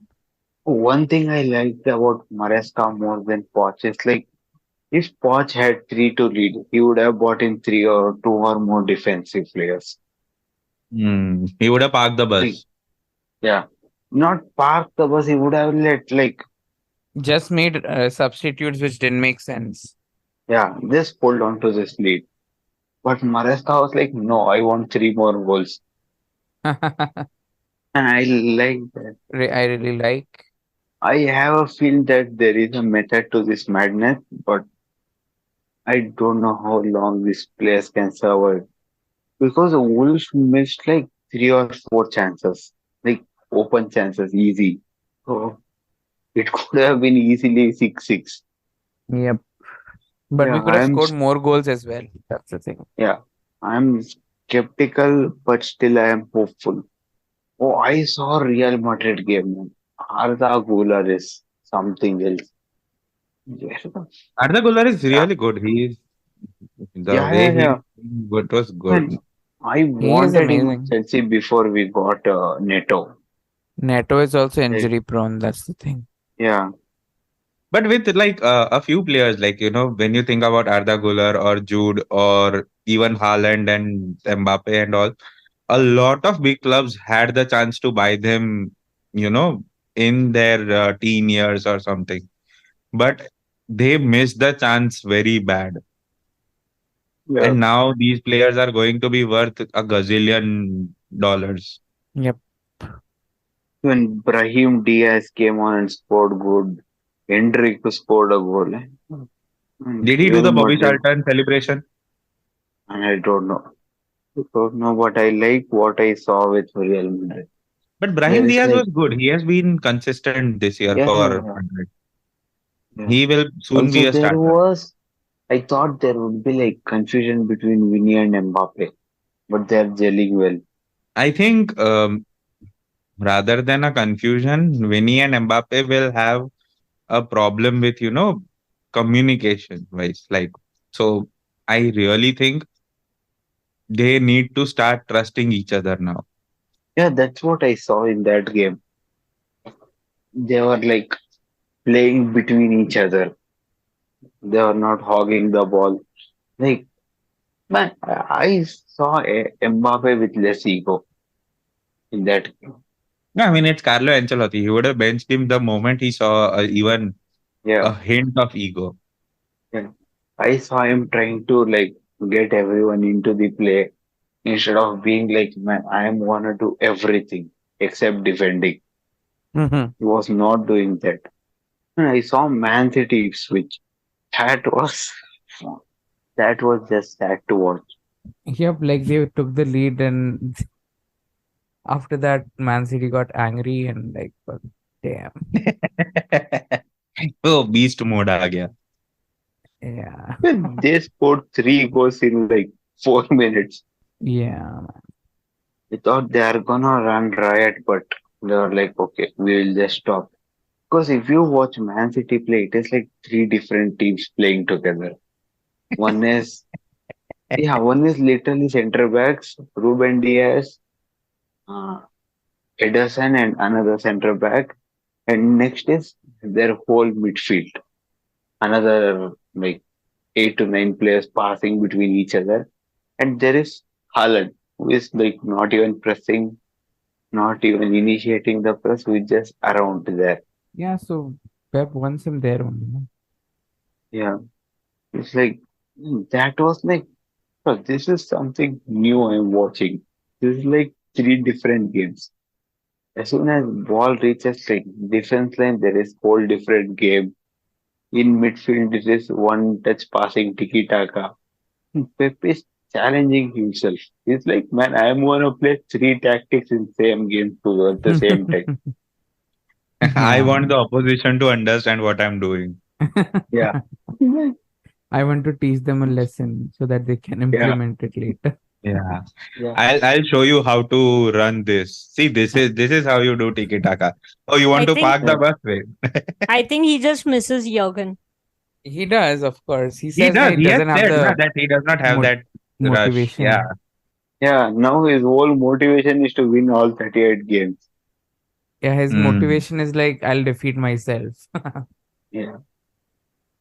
One thing I liked about Maresca more than Poch is like if Poch had 3 to lead, he would have brought in 3 or 2 or more defensive players. He would have parked the Like, bus. yeah, not park the bus. He would have let like Just made substitutes which didn't make sense. yeah, just hold on to this lead. But Maresca was like, no, I want 3 more goals, I and I like that. really like. I have a feel that there is a method to this madness, but I don't know how long these players can survive. Because the Wolves missed like 3 or 4 chances, like open chances, easy. So it could have been easily 6-6. Yep. But we Yeah, could have scored more goals as well. That's the thing. I'm skeptical, but still I am hopeful. Oh, I saw Real Madrid game. Man. Arda Güler is something else. Yeah, Arda Güler is yeah, really good. The yeah, way yeah. it was good. Man, I He is wanted him in amazing. Chelsea before we got Neto. Neto is also Like, injury prone. That's the thing. yeah, But with like a few players, like when you think about Arda Güler or Jude or even Haaland and Mbappe and all, a lot of big clubs had the chance to buy them, you know, in their teen years or something. But they missed the chance very bad. yeah. And now these players are going to be worth a gazillion dollars. Yep. When Brahim Diaz came on and scored good, Hendrick scored a goal. Did he do Real the Bobby Madrid, Charlton celebration? and I don't know. I don't know, but I like what I saw with Real Madrid. But There Brahim is Diaz like, was good. He has been consistent this year yeah, for yeah, yeah, 100. yeah. He will soon Also, be a there starter. was, I thought there would be like confusion between Vinny and Mbappe, but they're gelling well. I think rather than a confusion, Vinny and Mbappe will have a problem with, communication wise. Like, so I really think they need to start trusting each other now. Yeah, that's what I saw in that game. They were like playing between each other. They were not hogging the ball. Like, man, I saw Mbappe with less ego in that game. No, I mean, it's Carlo Ancelotti. He would have benched him the moment he saw even Yeah, a hint of ego. yeah. I saw him trying to like get everyone into the play instead of being like, man, I am gonna do everything except defending. Mm-hmm. He was not doing that. And I saw Man City switch. That was that was just sad to watch. Yep. Like they took the lead, and after that, Man City got angry and like, but damn. Oh, beast mode आ गया. Yeah. Well, they scored 3 goals in like 4 minutes. Yeah. I thought they are gonna run riot, but they were like, okay, we will just stop. Because if you watch Man City play, it is like three different teams playing together. One is, yeah, one is literally center backs, Ruben Diaz, uh, Ederson, and another center back. And next is their whole midfield. Another like 8 to 9 players passing between each other. And there is Haaland, who is like not even pressing, not even initiating the press, who is just around there. Yeah. So Pep wants him there only. No? Yeah, it's like that was like, oh, this is something new I'm watching. This is like three different games. As soon as ball reaches like defense line, there is whole different game. In midfield, it is one touch passing tiki taka. Pep is challenging himself. He's like, man, I'm gonna play three tactics in same game too at the same time. I Yeah. want the opposition to understand what I'm doing. Yeah, I want to teach them a lesson so that they can yeah, implement it later. Yeah. yeah, I'll show you how to run this. See, this is how you do tiki taka. Oh, you I want to think park the yeah. bus way? I think he just misses Jurgen. He does, of course. He He says does. he He has doesn't have said na, the that he does not have mot- that rush. Yeah. motivation. Yeah, now his whole motivation is to win all 38 games. Yeah, his Mm. motivation is like, I'll defeat myself. Yeah.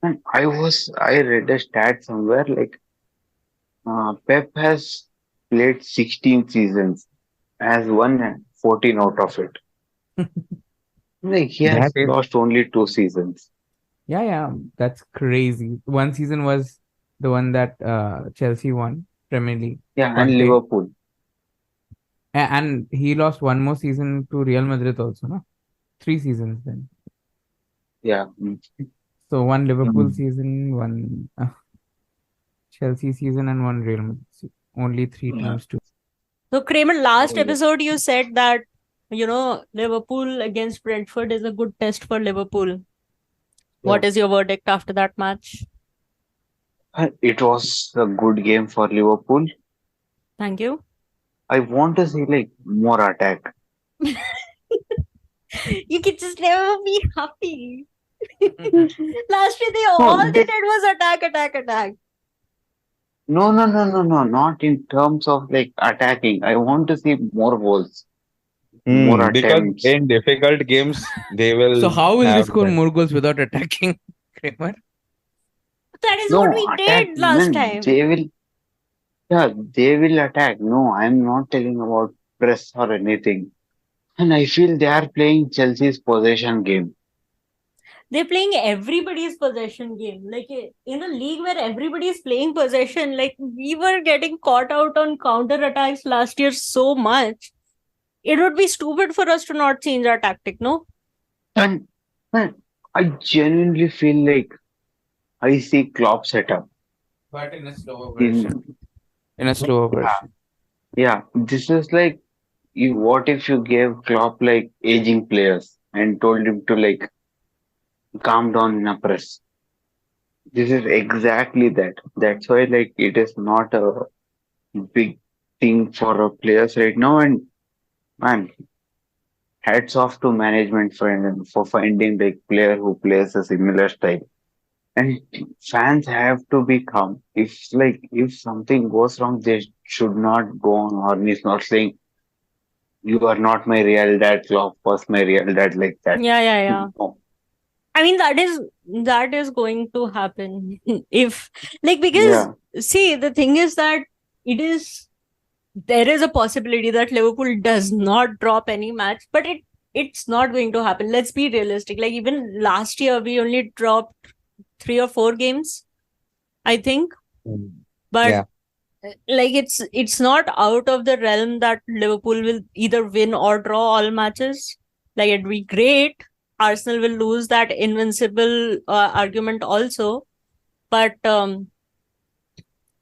And I read a stat somewhere like Pep has played 16 seasons, has won 14 out of it. Like he That has is lost only 2 seasons. Yeah, yeah, that's crazy. One season was the one that Chelsea won, Premier League, Yeah, and Conte. Liverpool. And he lost one more season to Real Madrid also, no? 3 seasons then. Yeah. So one Liverpool mm. season, one Chelsea season, and one Real Madrid season. Only three Yeah. teams to. So Kramer, Oh, last yeah. episode you said that Liverpool against Brentford is a good test for Liverpool. What Yeah. is your verdict after that match? It was a good game for Liverpool. Thank you. I want to see like more attack. You can just never be happy. Last year they No, all they did was attack, attack, attack. No. Not in terms of like attacking. I want to see more goals, more Because attempts. in difficult games they So will how will they have score that. more goals without attacking, Kramer? That is what No, we attack. did last Man, time. they will. Yeah, they will attack. No, I'm not telling about press or anything. And I feel they are playing Chelsea's possession game. They're playing everybody's possession game. Like in a league where everybody's playing possession, like we were getting caught out on counter attacks last year so much. It would be stupid for us to not change our tactic, no? And man, I genuinely feel like I see Klopp setup But in a slower version. in. In a slower Yeah, version. yeah. This is like you. What if you gave Klopp like aging players and told him to like calm down in a press? This is exactly that. That's why like it is not a big thing for players right now. And man, hats off to management for finding like player who plays a similar style. And fans have to be calm. If something goes wrong, they should not go on Horny's not saying you are not my real dad, Klopp was my real dad like that. Yeah, yeah, yeah. No. I mean that is going to happen if like because Yeah. see the thing is that it is there is a possibility that Liverpool does not drop any match, but it's not going to happen. Let's be realistic. Like even last year we only dropped 3 or 4 games, I think. Mm. But Yeah. like it's not out of the realm that Liverpool will either win or draw all matches. Like it'd be great. Arsenal will lose that invincible argument also, but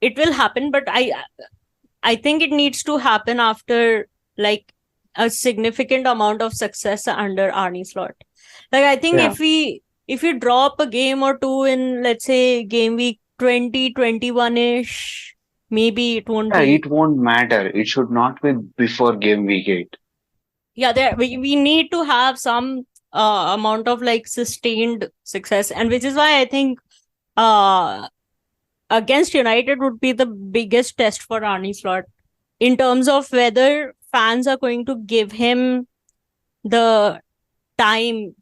it will happen. But I think it needs to happen after like a significant amount of success under Arnie Slot. Like I think Yeah. if we drop a game or two in, let's say, game week 20, 21-ish, maybe it won't Yeah, be. it won't matter. It should not be before game week 8. Yeah, there we need to have some amount of like sustained success, and which is why I think uh against United would be the biggest test for Arnie Slot in terms of whether fans are going to give him the time,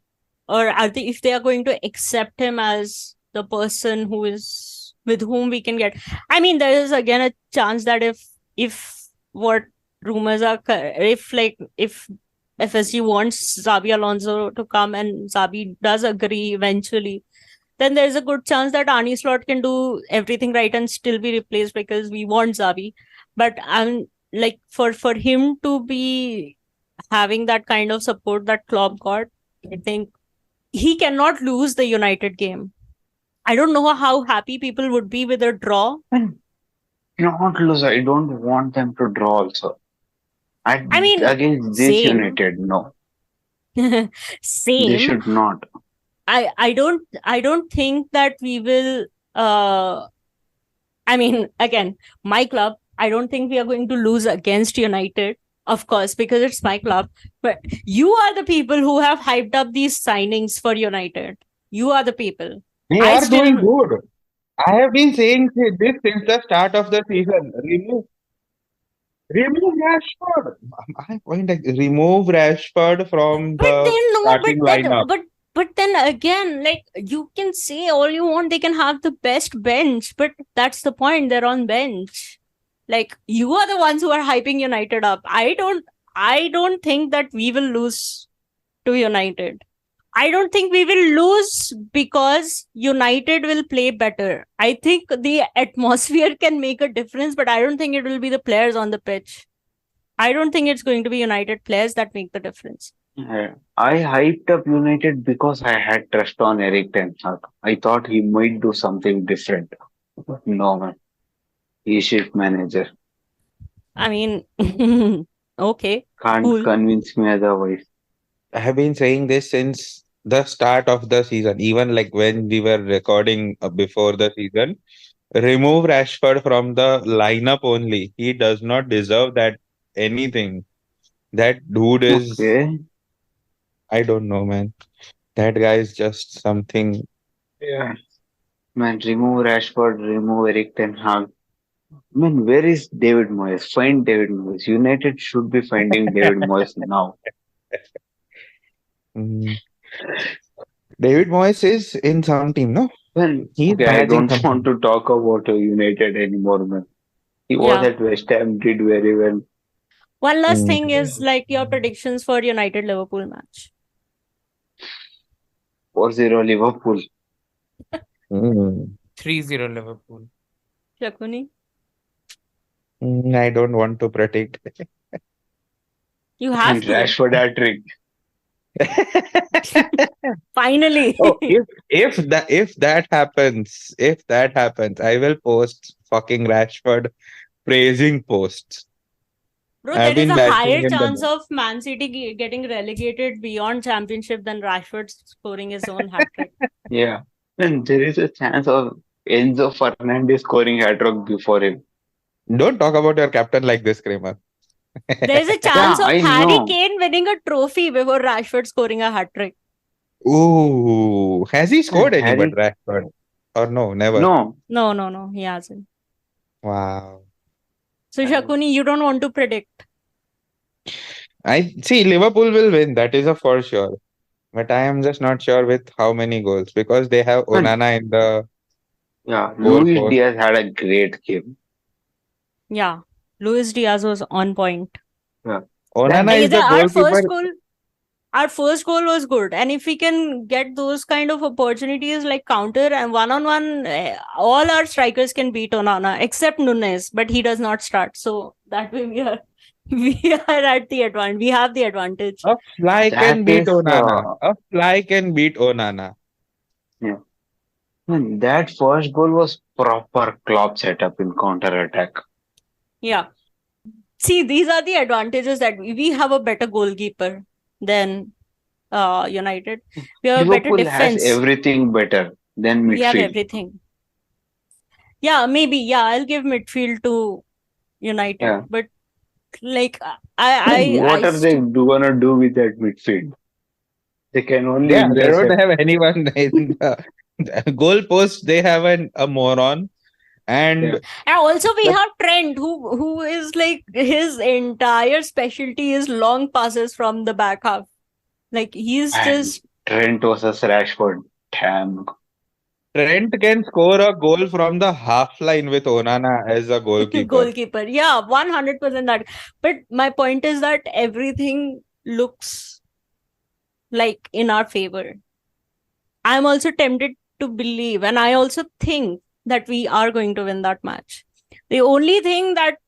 or if they are going to accept him as the person who is with whom we can get. I mean, there is again a chance that if what rumors are if FSG wants Xabi Alonso to come and Xabi does agree eventually, then there's a good chance that Arnie Slot can do everything right and still be replaced because we want Xavi. But I'm like for him to be having that kind of support that Klopp got, I think he cannot lose the United game. I don't know how happy people would be with a draw. And not lose. I don't want them to draw also. I mean, Against this same, United, no. They same. should not. I don't think that we will. I mean, again, my club. I don't think we are going to lose against United, of course, because it's my club. But you are the people who have hyped up these signings for United. You are the people. They I are doing still good. I have been saying this since the start of the season. Remove Rashford. My point is remove Rashford from But the then no, starting lineup. but then again, like you can say all you want, they can have the best bench, but that's the point. They're on bench. Like you are the ones who are hyping United up. I don't think that we will lose to United. I don't think we will lose because United will play better. I think the atmosphere can make a difference, but I don't think it will be the players on the pitch. I don't think it's going to be United players that make the difference. I hyped up United because I had trust on Eric Ten Hag. I thought he might do something different. No man, he's shift manager. I mean, okay, Can't cool. convince me otherwise. I have been saying this since the start of the season, even like when we were recording before the season. Remove Rashford from the lineup only. He does not deserve that anything. That dude is, Okay. I don't know, man. That guy is just something. Yeah. Man, remove Rashford, remove Eric Ten Hag. I mean, where is David Moyes? Find David Moyes. United should be finding David Moyes now. Mm. David Moyes is in some team, no? Well, He's okay, I managing don't some want team. to talk about United anymore, man. He was Yeah. at West Ham, did very well. One last Mm. thing is like your predictions for United Liverpool match. 4-0 Liverpool. Mm. 3-0 Liverpool. Shakuni, I don't want to predict. you And have to. Rashford hat-trick. Finally. Oh, if that happens, I will post fucking Rashford praising posts. Bro, I've there is been a bashing higher him chance the of Man City getting relegated beyond championship than Rashford scoring his own hat trick. Yeah. And there is a chance of Enzo Fernandez scoring hat-trick before him. Don't talk about your captain like this, Kramer. There is a chance Yeah, of I Harry know. Kane winning a trophy before Rashford scoring a hat trick. Ooh, has he And scored any but Harry, Rashford? Or no, never. no. No, he hasn't. Wow. So, Shakuni, you don't want to predict. I see Liverpool will win, that is a for sure. But I am just not sure with how many goals because they have And Onana in the yeah, goal Luis post. Diaz had a great game. Yeah, Luis Diaz was on point. Yeah. Onana Then is the Our goalkeeper. first goal was good, and if we can get those kind of opportunities like counter and one-on-one, all our strikers can beat Onana except Nunes, but he does not start. So that way we are we are at the advantage. We have the advantage. A fly that can beat is Onana. A fly can beat Onana. yeah. And that first goal was proper Klopp setup in counter attack. Yeah. See, these are the advantages that we have a better goalkeeper than United. We have a better Liverpool has defense. everything better than We have midfield. everything. Yeah, maybe. Yeah, I'll give midfield to United, Yeah. but like What are they gonna do with that midfield? They can only Yeah, they don't intercept. have anyone in the goal post. They have a moron. Yeah. And and also we the have Trent, who is like his entire specialty is long passes from the back half. Like he's And just Trent versus Rashford. Damn. Trent can score a goal from the half line with Onana as a goalkeeper. goalkeeper. Yeah, 100% that. But my point is that everything looks like in our favor. I'm also tempted to believe, and I also think that we are going to win that match. The only thing that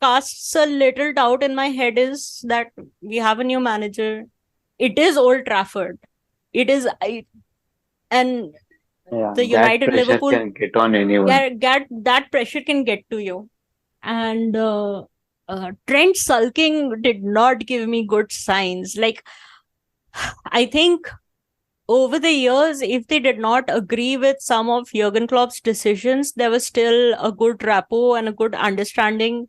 casts a little doubt in my head is that we have a new manager. It is Old Trafford. It is, and Yeah, the that United pressure Liverpool, can get on anyone. get that pressure can get to you. And Trent sulking did not give me good signs. Like, I think over the years, if they did not agree with some of Jurgen Klopp's decisions, there was still a good rapport and a good understanding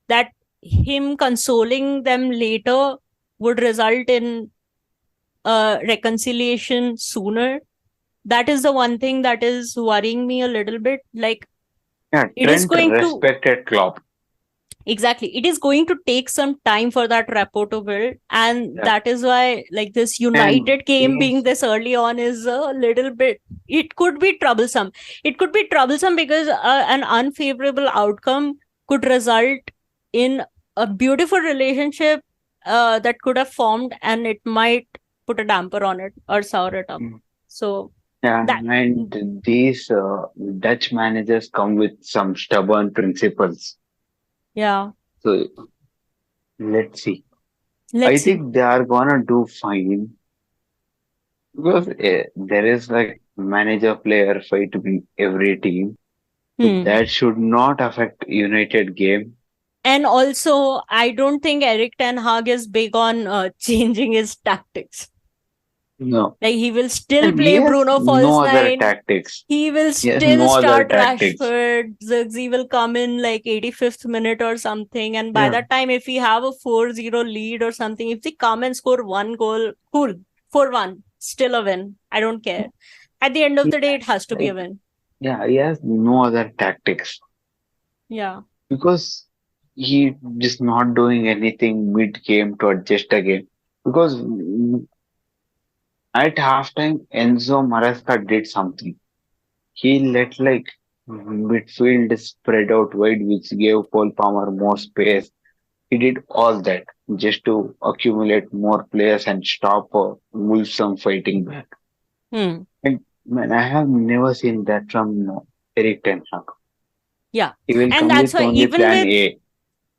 that him consoling them later would result in reconciliation sooner. That is the one thing that is worrying me a little bit. Like, Yeah, it is Trent going to respected Klopp. exactly, it is going to take some time for that rapport to build, and Yeah. that is why like this And United game being he's this early on is a little bit, it could be troublesome. It could be troublesome because an unfavorable outcome could result in a beautiful relationship that could have formed, and it might put a damper on it or sour it up. So yeah, that and these Dutch managers come with some stubborn principles. yeah, So let's see. I let's see. think they are gonna do fine because there is like manager-player fight with every team. So Hmm. that should not affect United game. And also, I don't think Eric Ten Hag is big on changing his tactics. No, Like he will still and he play has Bruno false no other nine. tactics. He will He has still no other start tactics. Rashford. Zirkzee will come in like 85th minute or something. And by Yeah. that time, if we have a 4-0 lead or something, if they come and score one goal, cool. 4-1, still a win. I don't care. At the end of He the day, it has has to be a like win. yeah, he has no other tactics. Yeah. because he just not doing anything mid game to adjust again. Because at halftime, Enzo Maresca did something. He let like midfield spread out wide, which gave Cole Palmer more space. He did all that just to accumulate more players and stop Wolves from fighting back. Hmm. And man, I have never seen that from Eric Ten Hag. Yeah. He will And come that's with why only plan A.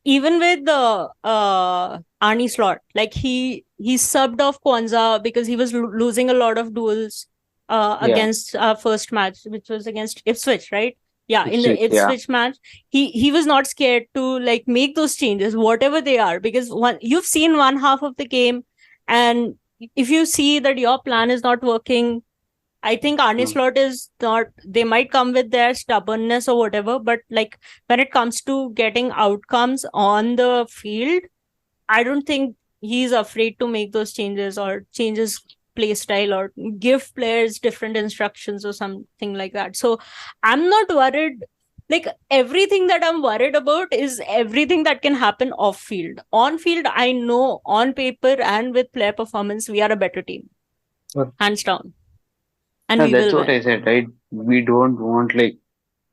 even with the Arnie slot, like he subbed off Kwanzaa because he was losing a lot of duels Yeah, against our first match, which was against Ipswich, right? Yeah, in it's the it. Yeah, Ipswich match, he was not scared to like make those changes, whatever they are, because one you've seen one half of the game, and if you see that your plan is not working, I think Arne mm, Slot is not, they might come with their stubbornness or whatever, but like when it comes to getting outcomes on the field, I don't think he's afraid to make those changes or changes play style or give players different instructions or something like that. So I'm not worried. Like everything that I'm worried about is everything that can happen off field. On field, I know on paper and with player performance, we are a better team, but hands down, and yeah, we that's will what win. I said, right? We don't want like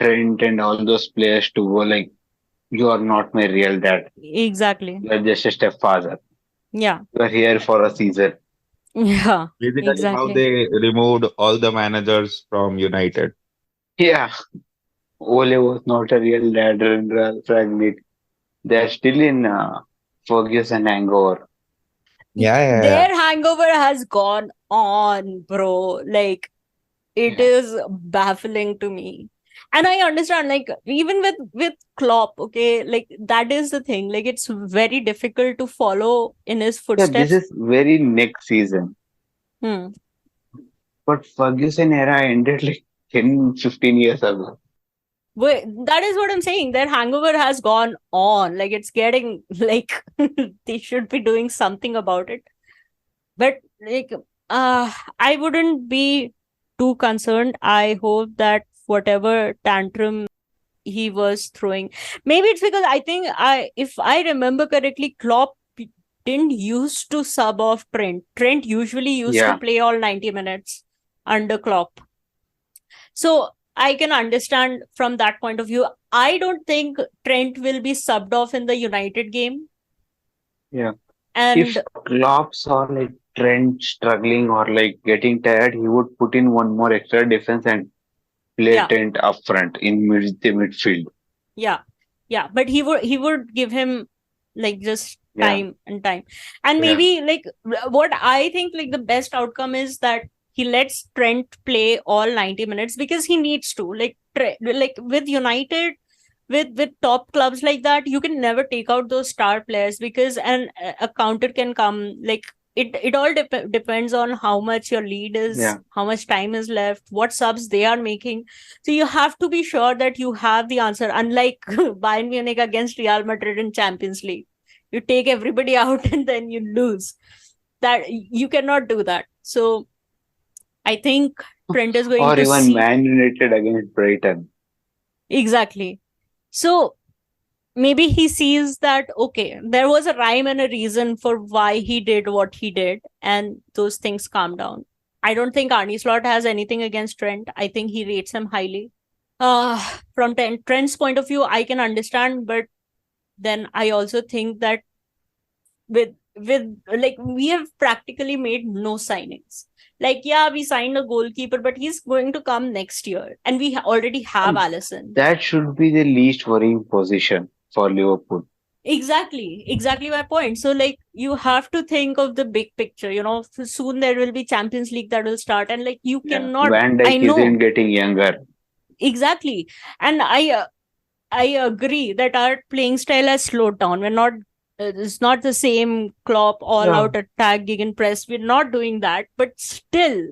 Trent and all those players to go like, you are not my real dad. Exactly. You are just a stepfather. Yeah. You are here for a season. Yeah. Basically, how Exactly. they removed all the managers from United. Yeah, Ole was not a real dad and Real Ragnick. They are still in Ferguson hangover. Yeah, yeah, yeah. Their hangover has gone on, bro. Like it Yeah, is baffling to me. And I understand, like, even with Klopp, okay, like that is the thing. Like it's very difficult to follow in his yeah. This footsteps. is very next season. Hmm. But Ferguson era ended like 10, 15 years ago. But that is what I'm saying. Their hangover has gone on. Like it's getting like they should be doing something about it. But like I wouldn't be too concerned. I hope that whatever tantrum he was throwing, maybe it's because I think, I if I remember correctly, Klopp didn't used to sub off Trent usually used to Yeah, play all 90 minutes under Klopp. So I can understand from that point of view. I don't think Trent will be subbed off in the United game. yeah. If And Klopp saw like Trent struggling or like getting tired, he would put in one more extra defense and play yeah, Trent up front in the midfield. yeah, yeah, but he would give him like just Yeah, time and time. And yeah, maybe like what I think like the best outcome is that he lets Trent play all 90 minutes because he needs to. Like like with United, with top clubs like that, you can never take out those star players because a counter can come. Like it all depends on how much your lead is, yeah, how much time is left, what subs they are making. So you have to be sure that you have the answer. Unlike Bayern Munich against Real Madrid in Champions League, you take everybody out and then you lose. That you cannot do that. So I think Trent is going or to even see Man United against Brighton. exactly. So maybe he sees that okay, there was a rhyme and a reason for why he did what he did, and those things calm down. I don't think Arnie Slot has anything against Trent. I think he rates him highly. From Trent's point of view, I can understand, but then I also think that with like we have practically made no signings. Like yeah, we signed a goalkeeper, but he's going to come next year, and we already have And Allison. that should be the least worrying position for Liverpool. Exactly my point. So like you have to think of the big picture, soon there will be Champions League that will start, and like you Yeah, cannot, Van I Dijk isn't know getting younger. exactly. And I agree that our playing style has slowed down. We're not, it's not the same Klopp all Yeah, out attack gegen press. We're not doing that, but still,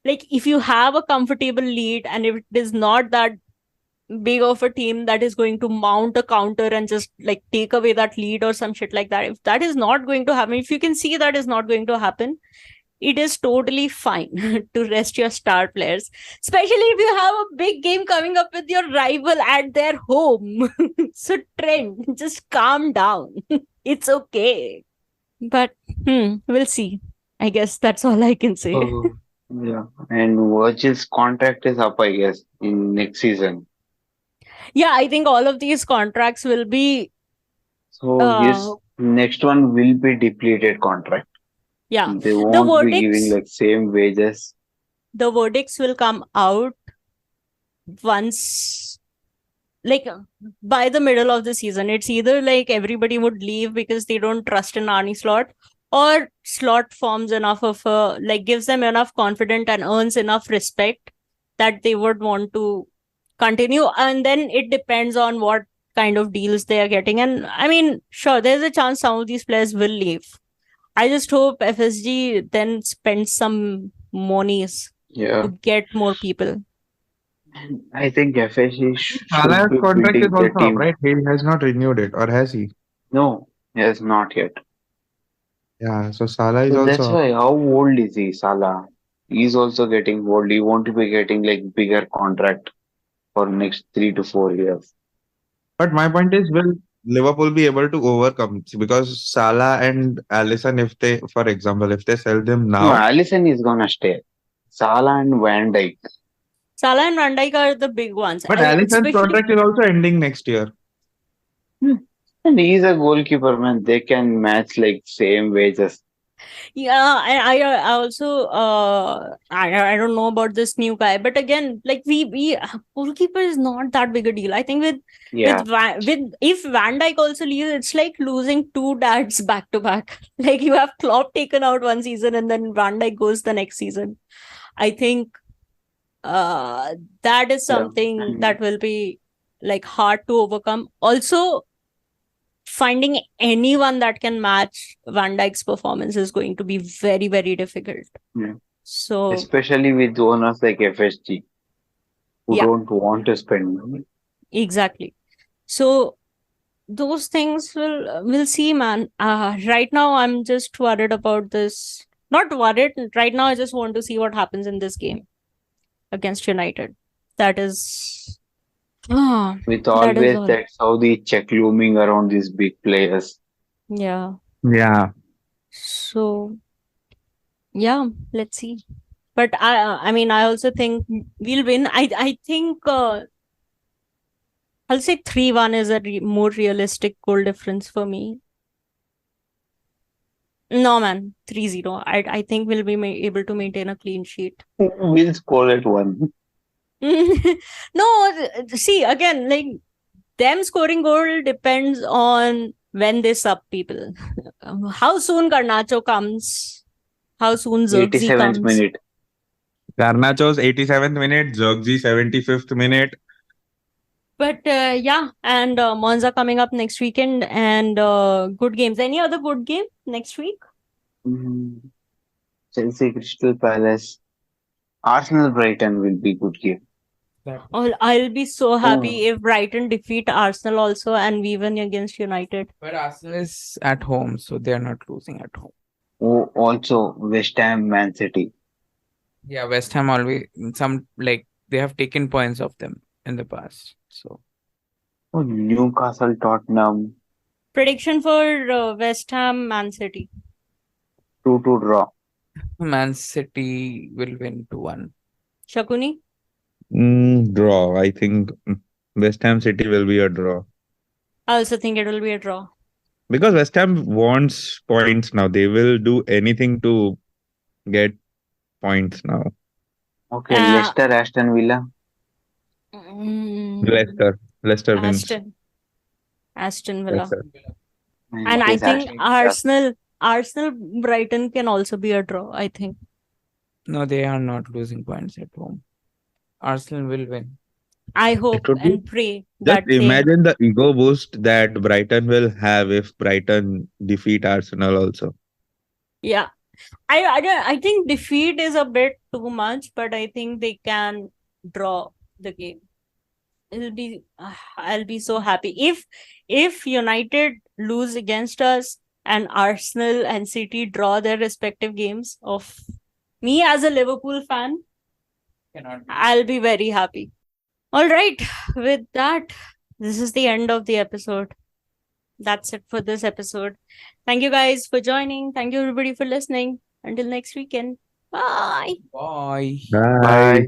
like if you have a comfortable lead and if it is not that big of a team that is going to mount a counter and just like take away that lead or some shit like that, if that is not going to happen, if you can see that is not going to happen, it is totally fine to rest your star players, especially if you have a big game coming up with your rival at their home. So, Trent, just calm down. It's okay. But we'll see. I guess that's all I can say. Oh, yeah. And Virgil's contract is up, I guess, in next season. Yeah, I think all of these contracts will be, So his next one will be depleted contract. yeah, They the won't be giving verdicts, like same wages. the verdicts will come out once, like by the middle of the season. It's either like everybody would leave because they don't trust in Arnie Slot, or Slot forms enough of a, like, gives them enough confidence and earns enough respect that they would want to continue. And then it depends on what kind of deals they are getting. And I mean, sure, there's a chance some of these players will leave. I just hope FSG then spends some monies Yeah. to get more people. I think FSG should Salah's be contract is building the also up, team. right? He has not renewed it, or has he? No, yes, not yet. Yeah, so Salah is So also that's up. why, how old is he, Salah? He's also getting old. He won't be getting like bigger contract for next 3 to 4 years. But my point is, will Liverpool be able to overcome? Because Salah and Alisson, if they, for example, if they sell them No, now, Alisson is gonna stay. Salah and Van Dijk. Salah and Van Dijk are the big ones. but Alisson's Especially, contract is also ending next year. And he's a goalkeeper, man. They can match like same wages. yeah, I also I don't know about this new guy, but again, like we goalkeeper is not that big a deal. I think Yeah. with if Van Dijk also leaves, it's like losing two dads back to back. Like you have Klopp taken out one season and then Van Dijk goes the next season. I think that is Yeah. something that will be like hard to overcome. Also, finding anyone that can match Van Dijk's performance is going to be very, very difficult. Yeah. So Especially with owners like FSG who Yeah. don't want to spend money. exactly. So those things we'll see, man. Right now I'm just worried about this. Not worried. Right now I just want to see what happens in this game against United. That is With that is always all. that Saudi check looming around these big players. Yeah. Yeah. So yeah, let's see. But I mean, I also think we'll win. I think I'll say 3-1 is a more realistic goal difference for me. No, man, 3-0. I think we'll be able to maintain a clean sheet. We'll score at one. No, see, again, like them scoring goal depends on when they sub people. How soon Garnacho comes, how soon Xerxes 87th comes. minute. Garnacho's 87th minute, Zogzi 75th minute. But yeah, and Monza coming up next weekend, and good games. Any other good game next week? Chelsea Crystal Palace. Arsenal Brighton will be good game. I'll be so happy if Brighton defeat Arsenal also and we win against United. But Arsenal is at home, so they're not losing at home. Oh, also West Ham Man City. Yeah, West Ham always they have taken points off them in the past. So Oh, Newcastle Tottenham. Prediction for West Ham, Man City. 2-2 draw. Man City will win 2-1. Shakuni? Draw. I think West Ham City will be a draw. I also think it will be a draw. Because West Ham wants points now. They will do anything to get points now. Okay, Uh, Leicester Aston Villa. Leicester wins. Aston Villa. Leicester. And I think Arsenal Brighton can also be a draw, I think. No, they are not losing points at home. Arsenal will win. I hope would be- and pray Just that they imagine the ego boost that Brighton will have if Brighton defeat Arsenal also. Yeah. I think defeat is a bit too much, but I think they can draw the game. I'll be so happy. If United lose against us, and Arsenal and City draw their respective games of me as a Liverpool fan, Cannot be. I'll be very happy. All right, with that, this is the end of the episode. That's it for this episode. Thank you guys for joining. Thank you everybody for listening. Until next weekend. Bye. Bye. Bye.